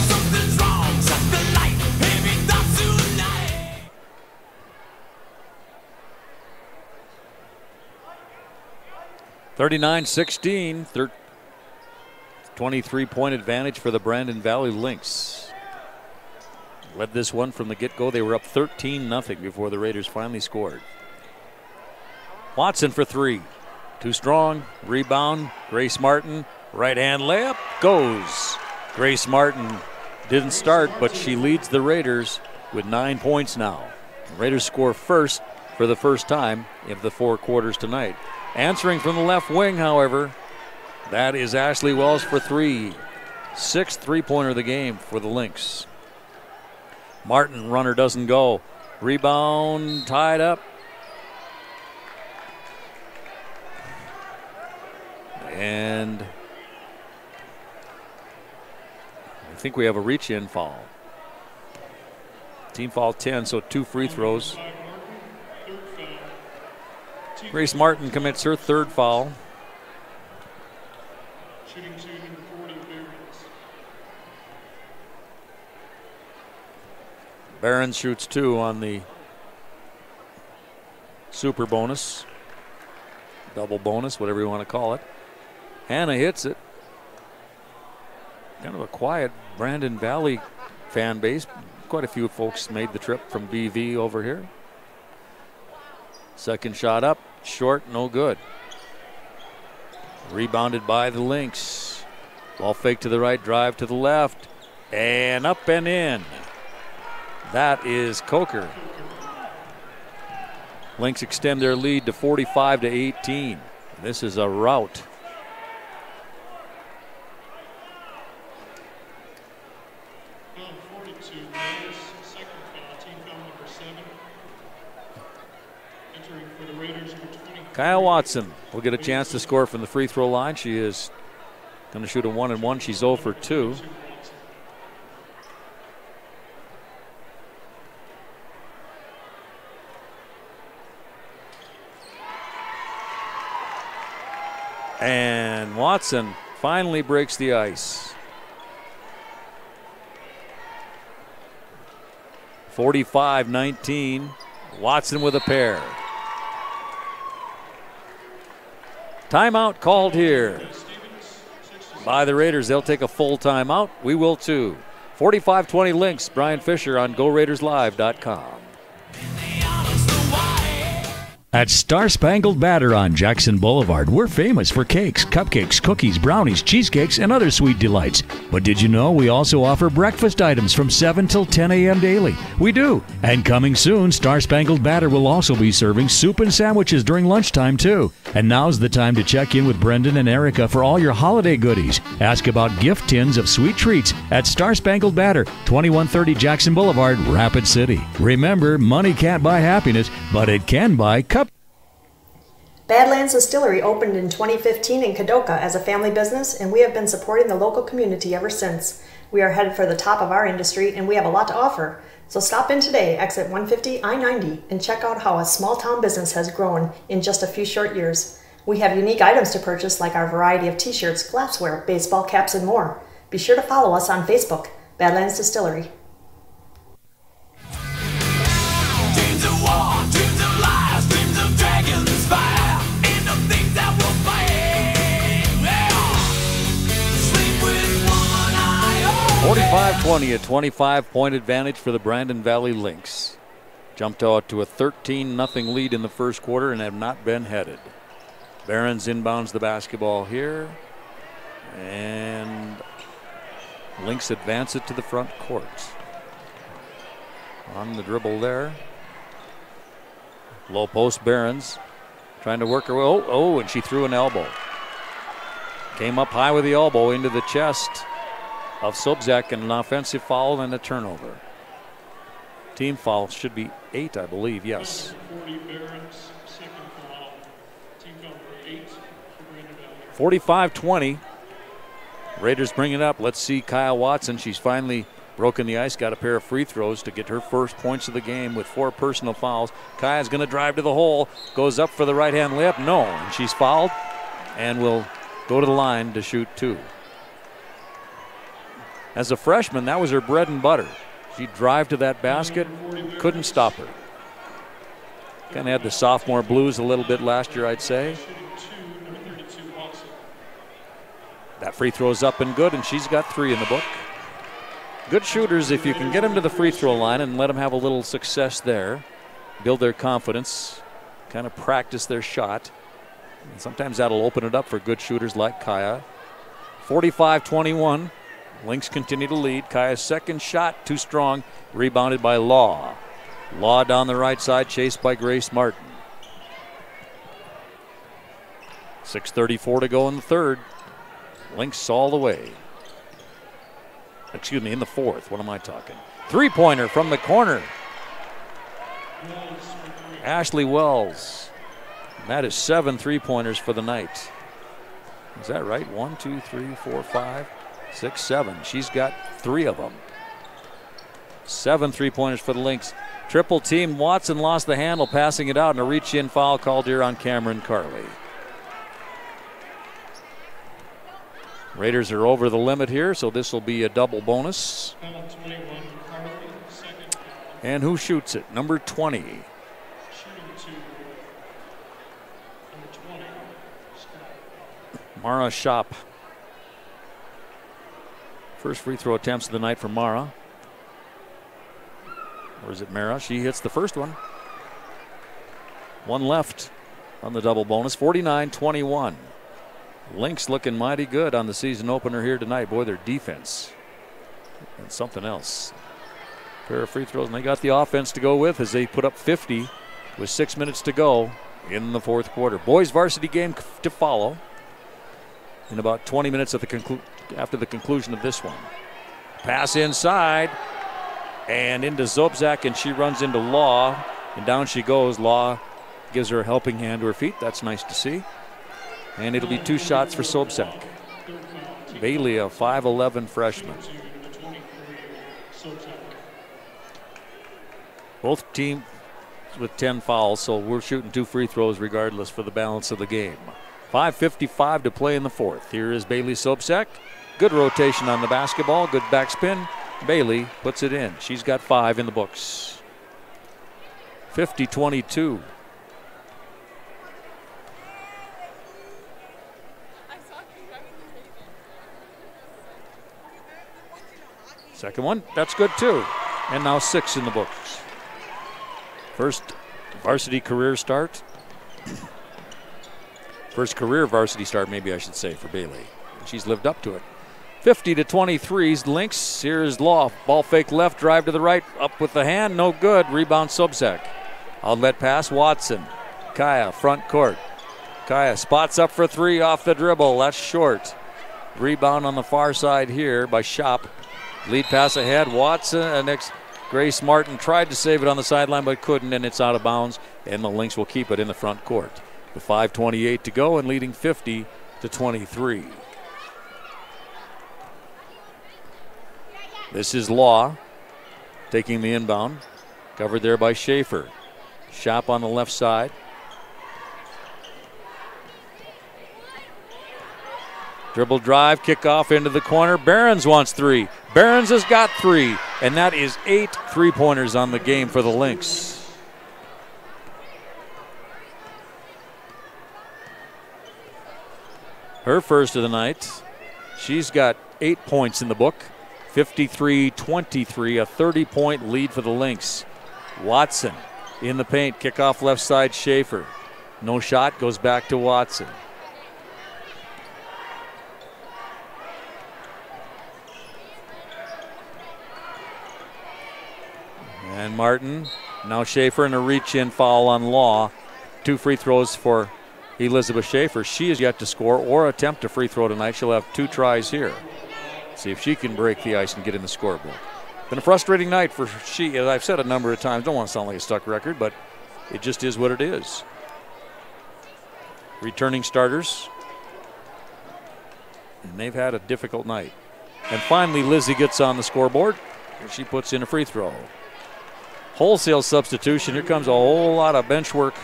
Something's wrong, shut the light, baby, that's tonight. 39-16, 23-point advantage for the Brandon Valley Lynx. Led this one from the get-go. They were up 13-0 before the Raiders finally scored. Watson for 3. Too strong. Rebound. Grace Martin. Right-hand layup. Goes. Grace Martin didn't start, but she leads the Raiders with 9 points now. The Raiders score first for the first time in the 4 quarters tonight. Answering from the left wing, however, that is Ashley Wells for 3. 6th three-pointer of the game for the Lynx. Martin, runner doesn't go. Rebound tied up. And I think we have a reach-in foul. Team foul 10, so 2 free throws. Grace Martin commits her 3rd foul. Shooting 2, number 40, Barons. Barron shoots 2 on the super bonus. Double bonus, whatever you want to call it. Hannah hits it. Kind of a quiet Brandon Valley fan base. Quite a few folks made the trip from BV over here. Second shot up, short, no good. Rebounded by the Lynx. Ball fake to the right, drive to the left, and up and in. That is Coker. Lynx extend their lead to 45-18. This is a rout. Foul 42, Raiders, second foul, team foul number 7. Entering for the Raiders, number 20. Kyle Watson will get a chance to score from the free throw line. She is going to shoot a 1-and-1. She's 0 for 2. And Watson finally breaks the ice. 45-19. Watson with a pair. Timeout called here by the Raiders. They'll take a full timeout. We will too. 45-20 Lynx. Brian Fisher on GoRaidersLive.com. At Star Spangled Batter on Jackson Boulevard, we're famous for cakes, cupcakes, cookies, brownies, cheesecakes, and other sweet delights. But did you know we also offer breakfast items from 7 till 10 a.m. daily? We do. And coming soon, Star Spangled Batter will also be serving soup and sandwiches during lunchtime, too. And now's the time to check in with Brendan and Erica for all your holiday goodies. Ask about gift tins of sweet treats at Star Spangled Batter, 2130 Jackson Boulevard, Rapid City. Remember, money can't buy happiness, but it can buy cup. Badlands Distillery opened in 2015 in Kadoka as a family business, and we have been supporting the local community ever since. We are headed for the top of our industry, and we have a lot to offer. So stop in today, exit 150 I-90, and check out how a small town business has grown in just a few short years. We have unique items to purchase like our variety of t-shirts, glassware, baseball caps, and more. Be sure to follow us on Facebook, Badlands Distillery. Dreams of war, dreams of lies, dreams of dragons fire. 45 45-20, a 25-point advantage for the Brandon Valley Lynx. Jumped out to a 13-0 lead in the first quarter and have not been headed. Behrens inbounds the basketball here. And Lynx advance it to the front court. On the dribble there. Low post Behrens trying to work her way. Oh, and she threw an elbow. Came up high with the elbow into the chest of Sobczak, and an offensive foul and a turnover. Team foul should be 8, I believe, yes. 45-20. Raiders bring it up. Let's see Kyle Watson. She's finally broken the ice, got a pair of free throws to get her first points of the game with 4 personal fouls. Kaya's going to drive to the hole, goes up for the right-hand layup. No, and she's fouled and will go to the line to shoot 2. As a freshman, that was her bread and butter. She'd drive to that basket, couldn't stop her. Kind of had the sophomore blues a little bit last year, I'd say. That free throw is up and good, and she's got 3 in the book. Good shooters, if you can get them to the free throw line and let them have a little success there, build their confidence, kind of practice their shot. And sometimes that'll open it up for good shooters like Kaya. 45-21. Lynx continue to lead. Kaya's second shot too strong, rebounded by Law. Law down the right side, chased by Grace Martin. 6:34 to go in the third. Lynx all the way. Excuse me, in the fourth. What am I talking? 3-pointer from the corner. Ashley Wells. That is 7 3-pointers for the night. Is that right? 1, 2, 3, 4, 5, 6, 7. She's got 3 of them. 7 3-pointers for the Lynx. Triple team. Watson lost the handle, passing it out, and a reach-in foul called here on Cameron Carley. Raiders are over the limit here, so this will be a double bonus. And who shoots it? Number 20. Mara Shop. First free throw attempts of the night for Mara. Or is it Mara? She hits the first one. 1 left on the double bonus. 49-21. Lynx looking mighty good on the season opener here tonight. Boy, their defense and something else. Pair of free throws, and they got the offense to go with as they put up 50 with 6 minutes to go in the fourth quarter. Boys varsity game to follow in about 20 minutes after the conclusion of this one. Pass inside and into Zobzak, and she runs into Law, and down she goes. Law gives her a helping hand to her feet. That's nice to see. And it'll be 2 shots for Sobczak. Bailey, a 5'11 freshman. Both teams with 10 fouls, so we're shooting 2 free throws regardless for the balance of the game. 5:55 to play in the fourth. Here is Bailey Sobczak. Good rotation on the basketball, good backspin. Bailey puts it in. She's got 5 in the books. 50-22. Second one, that's good too. And now 6 in the books. First varsity career start. First career varsity start, maybe I should say, for Bailey. She's lived up to it. 50-23, Lynx. Here's Law. Ball fake left, drive to the right, up with the hand, no good. Rebound Sobczak. Outlet pass, Watson. Kaya, front court. Kaya spots up for 3 off the dribble. That's short. Rebound on the far side here by Shop. Lead pass ahead. Watson, next. Grace Martin tried to save it on the sideline but couldn't, and it's out of bounds, and the Lynx will keep it in the front court. With 5:28 to go and leading 50-23. This is Law taking the inbound. Covered there by Schaefer. Shop on the left side. Dribble drive, kickoff into the corner. Behrens wants 3. Behrens has got 3, and that is 8 3-pointers on the game for the Lynx. Her first of the night. She's got 8 points in the book. 53-23, a 30-point lead for the Lynx. Watson in the paint, kickoff left side, Schaefer. No shot, goes back to Watson. And Martin, now Schaefer, and a reach-in foul on Law. 2 free throws for Elizabeth Schaefer. She has yet to score or attempt a free throw tonight. She'll have 2 tries here. See if she can break the ice and get in the scorebook. Been a frustrating night for she, as I've said a number of times. Don't want to sound like a stuck record, but it just is what it is. Returning starters, and they've had a difficult night. And finally, Lizzie gets on the scoreboard. She puts in a free throw. Wholesale substitution. Here comes a whole lot of bench work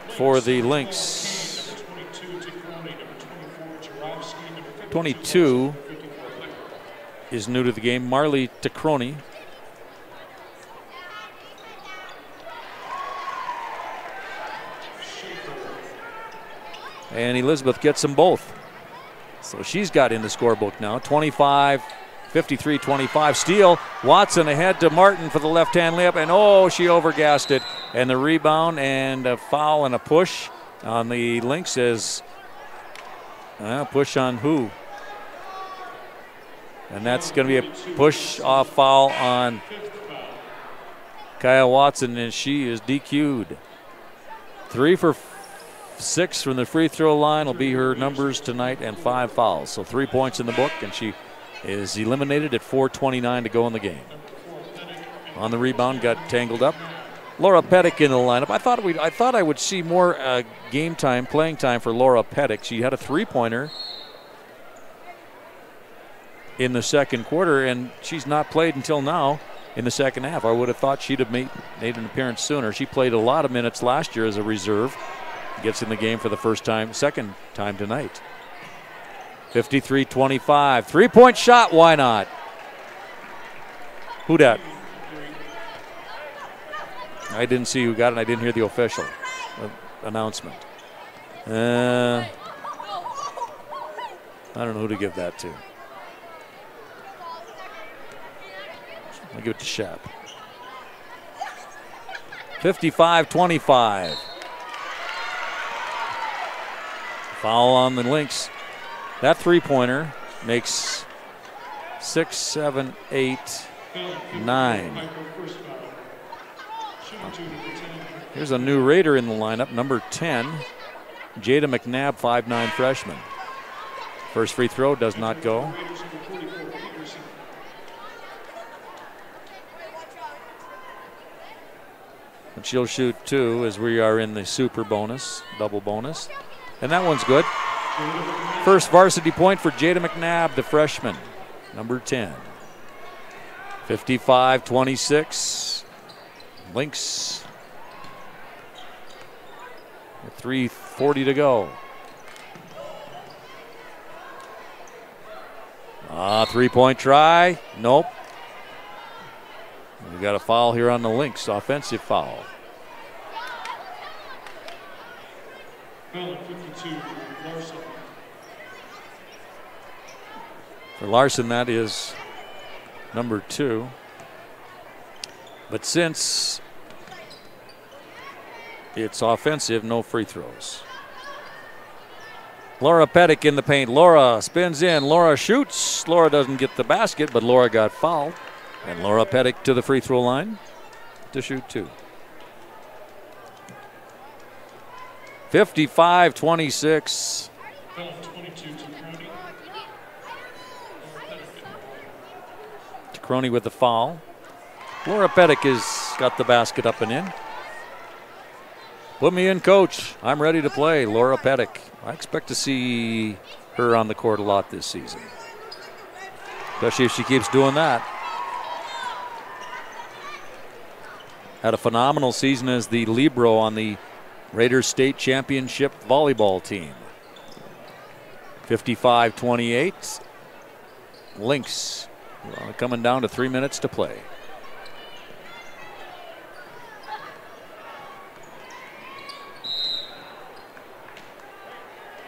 for the Lynx. 22 is new to the game, Marley Tacroni. And Elizabeth gets them both. So she's got in the scorebook now. 25, 53-25 steal. Watson ahead to Martin for the left-hand layup, and oh, she overgassed it. And the rebound and a foul and a push on the Lynx is push on who? And that's going to be a push-off foul on Kyle Watson, and she is DQ'd. 3 for 6 from the free throw line will be her numbers tonight, and 5 fouls. So 3 points in the book, and she is eliminated at 4:29 to go in the game. On the rebound, got tangled up. Laura Pettick in the lineup. I thought I would see more playing time for Laura Pettick. She had a 3-pointer in the second quarter, and she's not played until now in the second half. I would have thought she'd have made an appearance sooner. She played a lot of minutes last year as a reserve. Gets in the game for the second time tonight. 53-25, 3-point shot, why not? Who dat? I didn't see who got it, and I didn't hear the official announcement. I don't know who to give that to. I'll give it to Shap. 55-25. Foul on the Lynx. That 3-pointer makes 6, 7, 8, 9. Here's a new Raider in the lineup, number 10, Jada McNabb, 5'9" freshman. First free throw does not go. But she'll shoot 2 as we are in the super bonus, double bonus. And that one's good. First varsity point for Jada McNabb, the freshman, number 10. 55-26. Lynx. 3:40 to go. 3-point try. Nope. We got a foul here on the Lynx, offensive foul. For Larson, that is number 2. But since it's offensive, no free throws. Laura Pettick in the paint. Laura spins in. Laura shoots. Laura doesn't get the basket, but Laura got fouled. And Laura Pettick to the free throw line to shoot 2. 55-26. Tacroni with the foul. Laura Pettick has got the basket up and in. Put me in, coach. I'm ready to play. Laura Pettick. I expect to see her on the court a lot this season, especially if she keeps doing that. Had a phenomenal season as the libero on the Raiders State Championship volleyball team. 55-28. Lynx coming down to 3 minutes to play.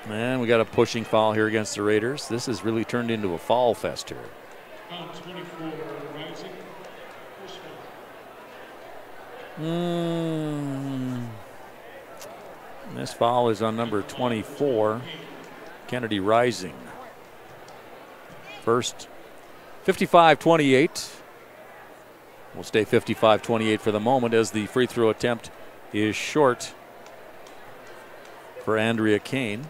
And we got a pushing foul here against the Raiders. This has really turned into a foul fest here. on 24, Rising. First foul. This foul is on number 24, Kennedy Rising. First, 55-28. We'll stay 55-28 for the moment as the free throw attempt is short for Andrea Kane.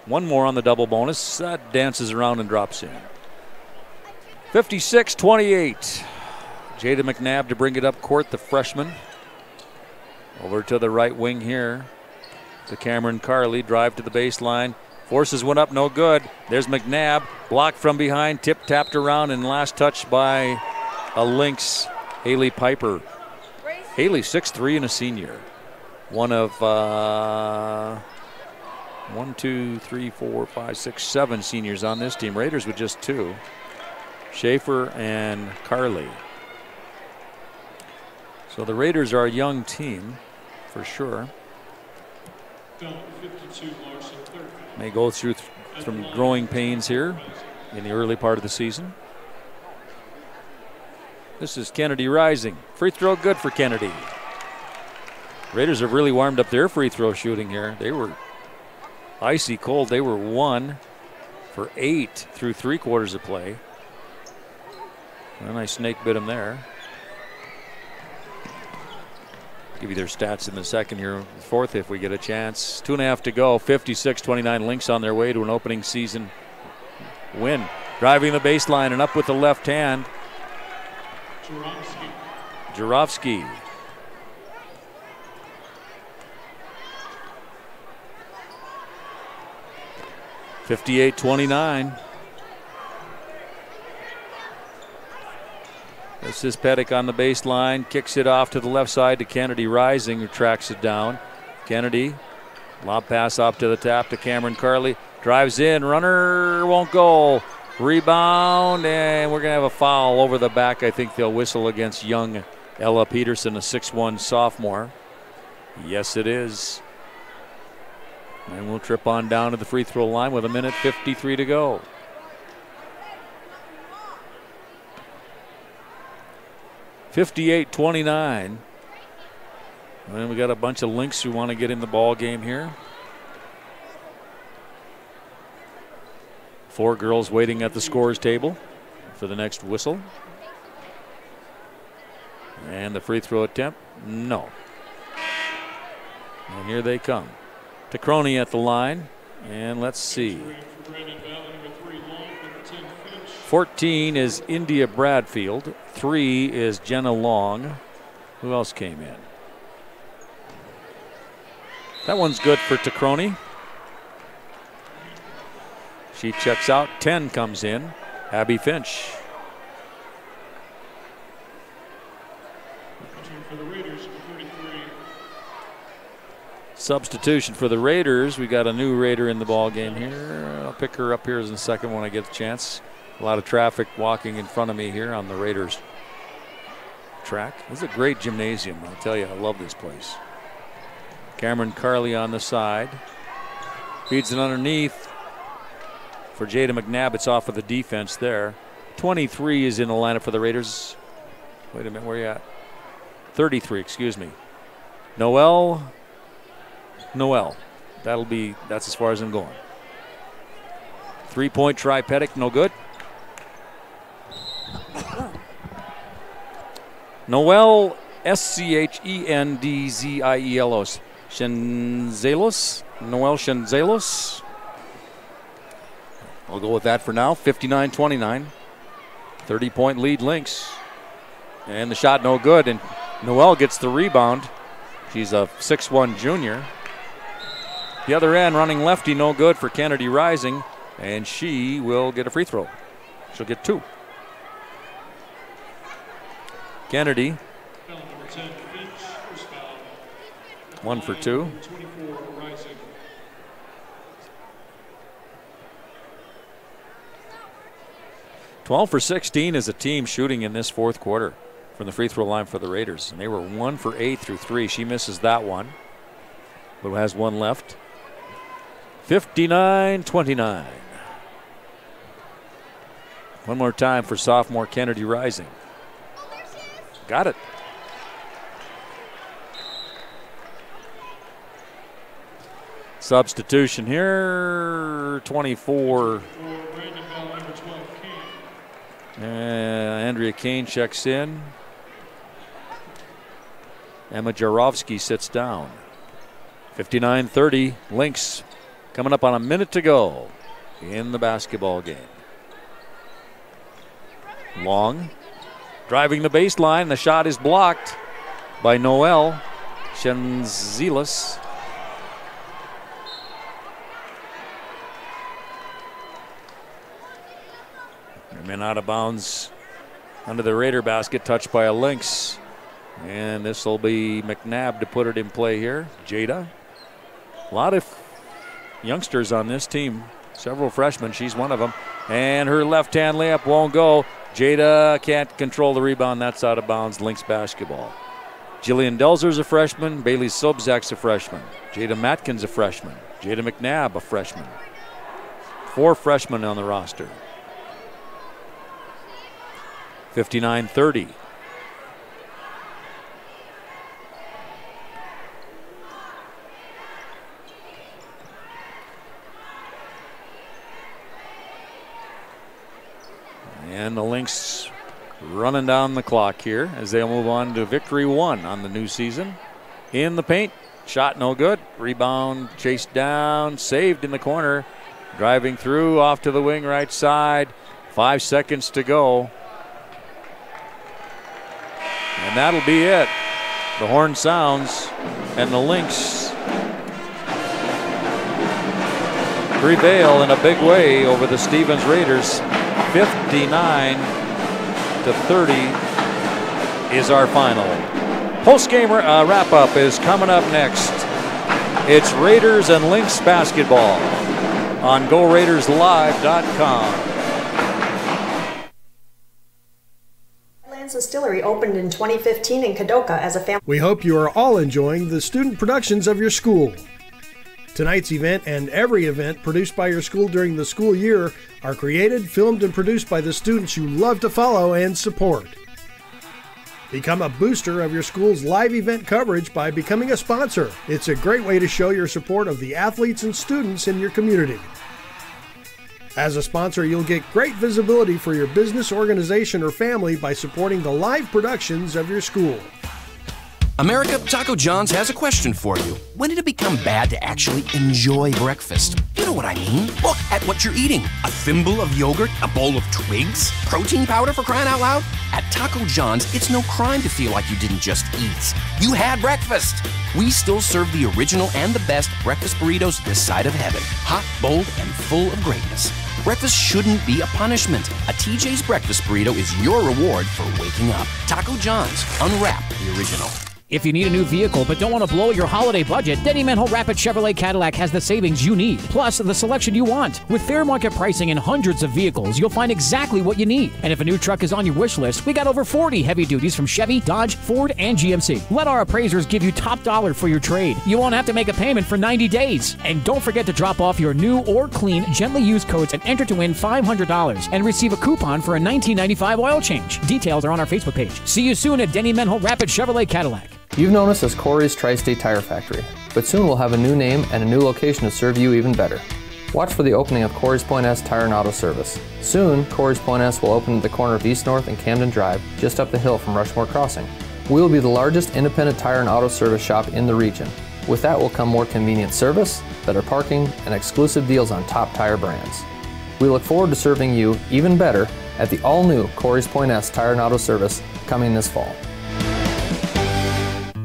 One more on the double bonus. That dances around and drops in. 56-28. Jada McNabb to bring it up court, the freshman. Over to the right wing here to Cameron Carley. Drive to the baseline. Forces one up, no good. There's McNabb. Blocked from behind, tip-tapped around, and last touch by a Lynx, Haley Piper. Haley, 6'3" and a senior. One of 7 seniors on this team. Raiders with just 2. Schaefer and Carley. So the Raiders are a young team for sure. May go through some growing pains here in the early part of the season. This is Kennedy Rising. Free throw good for Kennedy. Raiders have really warmed up their free throw shooting here. They were icy cold. They were 1 for 8 through 3 quarters of play. And I snake bit them there. Give you their stats in the second here, fourth if we get a chance. 2.5 to go, 56-29. Lynx on their way to an opening season win. Driving the baseline and up with the left hand. Jarofsky. (58-29). This is Pettick on the baseline, kicks it off to the left side to Kennedy Rising, who tracks it down. Kennedy, lob pass up to the tap to Cameron Carley, drives in, runner won't go. Rebound, and we're going to have a foul over the back. I think they'll whistle against young Ella Peterson, a 6'1" sophomore. Yes, it is. And we'll trip on down to the free throw line with 1:53 to go. (58-29). And we got a bunch of Lynx who want to get in the ball game here. 4 girls waiting at the scorer's table for the next whistle. And the free throw attempt, no. And here they come. Tacroni at the line, and let's see. 14 is India Bradfield. 3 is Jenna Long. Who else came in? That one's good for Tacroni. She checks out. 10 comes in. Abby Finch. Substitution for the Raiders. We got a new Raider in the ball game here. I'll pick her up here as a second when I get the chance. A lot of traffic walking in front of me here on the Raiders track. This is a great gymnasium. I'll tell you, I love this place. Cameron Carley on the side. Feeds it underneath for Jada McNabb. It's off of the defense there. 23 is in the lineup for the Raiders. Wait a minute, where are you at? 33, excuse me. Noel. That's as far as I'm going. 3-point try, Pettick, no good. Noel Schenzielos. Shenzelos? Noel Shenzelos? I'll go with that for now. 59-29. 30-point lead, Lynx. And the shot no good, and Noel gets the rebound. She's a 6'1" junior. The other end, running lefty, no good for Kennedy Rising, and she will get a free throw. She'll get 2. Kennedy, 1 for 2. 12 for 16 is a team shooting in this fourth quarter from the free throw line for the Raiders. And they were 1 for 8 through 3. She misses that one, but has one left. 59-29. One more time for sophomore Kennedy Rising. Got it. Substitution here, 24. Andrea Kane checks in. Emma Jarofsky sits down. 59-30, Lynx coming up on a minute to go in the basketball game. Long, driving the baseline. The shot is blocked by Noel Shenzilis. Men out of bounds under the Raider basket, touched by a Lynx. And this will be McNabb to put it in play here. Jada. A lot of youngsters on this team. Several freshmen. She's one of them. And her left-hand layup won't go. Jada can't control the rebound. That's out of bounds. Lynx basketball. Jillian Delzer's a freshman. Bailey Sobzak's a freshman. Jada Matkin's a freshman. Jada McNabb a freshman. 4 freshmen on the roster. 59-30. And the Lynx running down the clock here as they'll move on to victory 1 on the new season. In the paint, shot no good. Rebound chased down, saved in the corner. Driving through off to the wing right side. 5 seconds to go. And that'll be it. The horn sounds and the Lynx prevail in a big way over the Stevens Raiders. 59-30 is our final. Post-game wrap-up is coming up next. It's Raiders and Lynx basketball on GoRaidersLive.com. Distillery opened in 2015 in Kadoka as a family. We hope you are all enjoying the student productions of your school. Tonight's event and every event produced by your school during the school year are created, filmed, and produced by the students you love to follow and support. Become a booster of your school's live event coverage by becoming a sponsor. It's a great way to show your support of the athletes and students in your community. As a sponsor, you'll get great visibility for your business, organization, or family by supporting the live productions of your school. America, Taco John's has a question for you. When did it become bad to actually enjoy breakfast? You know what I mean. Look at what you're eating. A thimble of yogurt, a bowl of twigs, protein powder for crying out loud. At Taco John's, it's no crime to feel like you didn't just eat. You had breakfast. We still serve the original and the best breakfast burritos this side of heaven. Hot, bold, and full of greatness. Breakfast shouldn't be a punishment. A TJ's breakfast burrito is your reward for waking up. Taco John's. Unwrap the original. If you need a new vehicle but don't want to blow your holiday budget, Denny Menholt Rapid Chevrolet Cadillac has the savings you need, plus the selection you want. With fair market pricing and hundreds of vehicles, you'll find exactly what you need. And if a new truck is on your wish list, we got over 40 heavy duties from Chevy, Dodge, Ford, and GMC. Let our appraisers give you top dollar for your trade. You won't have to make a payment for 90 days. And don't forget to drop off your new or clean, gently used coats and enter to win $500 and receive a coupon for a $19.95 oil change. Details are on our Facebook page. See you soon at Denny Menholt Rapid Chevrolet Cadillac. You've known us as Corey's Tri-State Tire Factory, but soon we'll have a new name and a new location to serve you even better. Watch for the opening of Corey's Point S Tire and Auto Service. Soon, Corey's Point S will open at the corner of East North and Camden Drive, just up the hill from Rushmore Crossing. We will be the largest independent tire and auto service shop in the region. With that will come more convenient service, better parking, and exclusive deals on top tire brands. We look forward to serving you even better at the all-new Corey's Point S Tire and Auto Service coming this fall.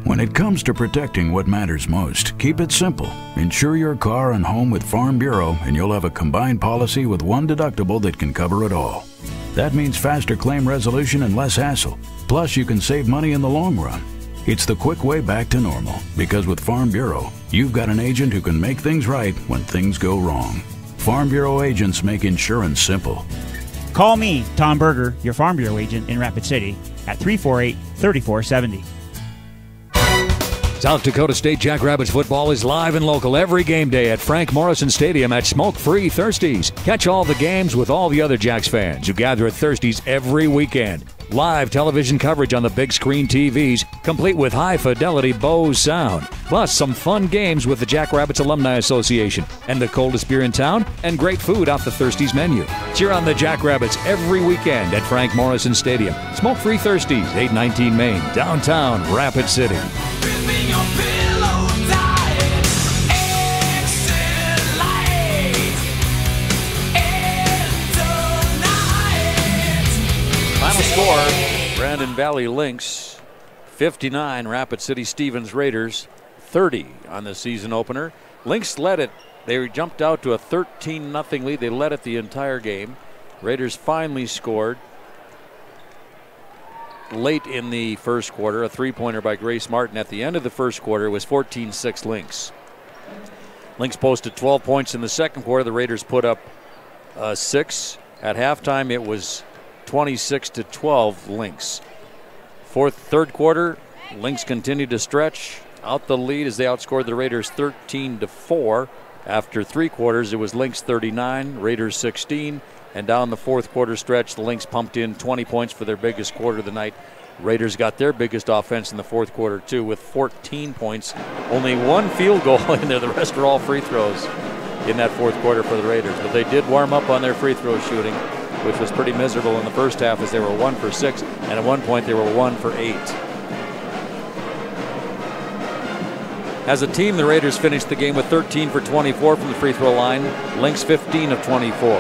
When it comes to protecting what matters most, keep it simple. Insure your car and home with Farm Bureau and you'll have a combined policy with one deductible that can cover it all. That means faster claim resolution and less hassle. Plus, you can save money in the long run. It's the quick way back to normal, because with Farm Bureau, you've got an agent who can make things right when things go wrong. Farm Bureau agents make insurance simple. Call me, Tom Berger, your Farm Bureau agent in Rapid City, at 348-3470. South Dakota State Jackrabbits football is live and local every game day at Frank Morrison Stadium at smoke-free Thirsties. Catch all the games with all the other Jacks fans who gather at Thirsties every weekend. Live television coverage on the big screen TVs, complete with high-fidelity Bose sound. Plus, some fun games with the Jackrabbits Alumni Association and the coldest beer in town and great food off the Thirsties menu. Cheer on the Jackrabbits every weekend at Frank Morrison Stadium. Smoke-free Thirsties, 819 Main, downtown Rapid City. Final score, Brandon Valley Lynx 59, Rapid City Stevens Raiders 30 on the season opener. Lynx led it. They jumped out to a 13-0 lead. They led it the entire game. Raiders finally scored late in the first quarter. A three-pointer by Grace Martin. At the end of the first quarter, it was 14-6 Lynx. Lynx posted 12 points in the second quarter. The Raiders put up 6. At halftime, it was 26-12 Lynx. Third quarter, Lynx continued to stretch out the lead as they outscored the Raiders 13-4. After 3 quarters, it was Lynx 39, Raiders 16, and down the fourth quarter stretch, the Lynx pumped in 20 points for their biggest quarter of the night. Raiders got their biggest offense in the fourth quarter too, with 14 points. Only 1 field goal in there. The rest were all free throws in that fourth quarter for the Raiders. But they did warm up on their free throw shooting, which was pretty miserable in the first half as they were 1 for 6, and at one point they were 1 for 8. As a team, the Raiders finished the game with 13 for 24 from the free throw line. Lynx 15 of 24.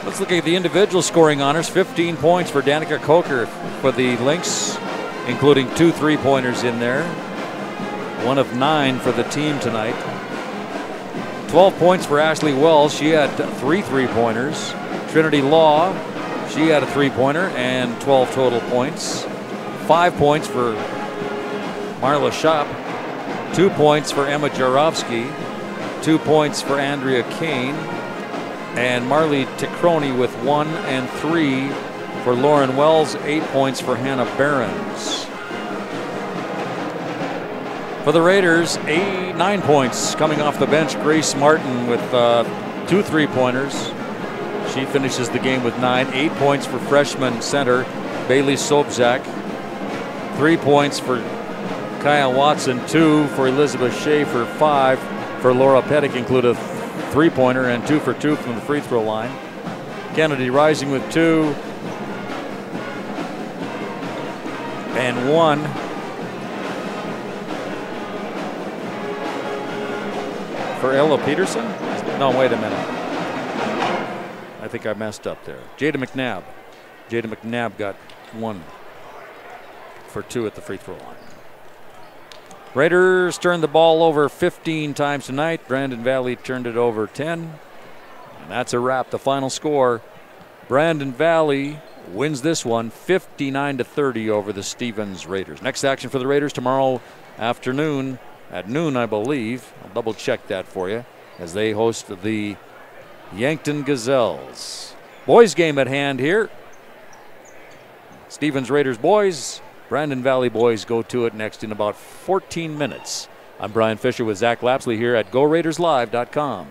Let's look at the individual scoring honors. 15 points for Danica Coker for the Lynx, including 2 3-pointers in there. 1 of 9 for the team tonight. 12 points for Ashley Wells. She had 3 3-pointers. Trinity Law, she had a 3-pointer and 12 total points. 5 points for Marla Schopp. 2 points for Emma Jarofsky. 2 points for Andrea Kane. And Marley Ticroni with 1 and 3 for Lauren Wells. 8 points for Hannah Behrens. For the Raiders, 9 points coming off the bench. Grace Martin with 2 3-pointers. She finishes the game with 9. 8 points for freshman center Bailey Sobczak. 3 points for Kaya Watson. 2 for Elizabeth Schaefer. 5 for Laura Pettick, include a 3-pointer and 2 for 2 from the free throw line. Kennedy Rising with 2 and 1. For Ella Peterson? No, wait a minute. I think I messed up there. Jada McNabb. Jada McNabb got 1 for 2 at the free throw line. Raiders turned the ball over 15 times tonight. Brandon Valley turned it over 10. And that's a wrap. The final score, Brandon Valley wins this one 59-30 over the Stevens Raiders. Next action for the Raiders tomorrow afternoon at noon, I believe. I'll double check that for you as they host the Yankton Gazelles. Boys game at hand here. Stevens Raiders boys, Brandon Valley boys go to it next in about 14 minutes. I'm Brian Fisher with Zach Lapsley here at GoRaidersLive.com.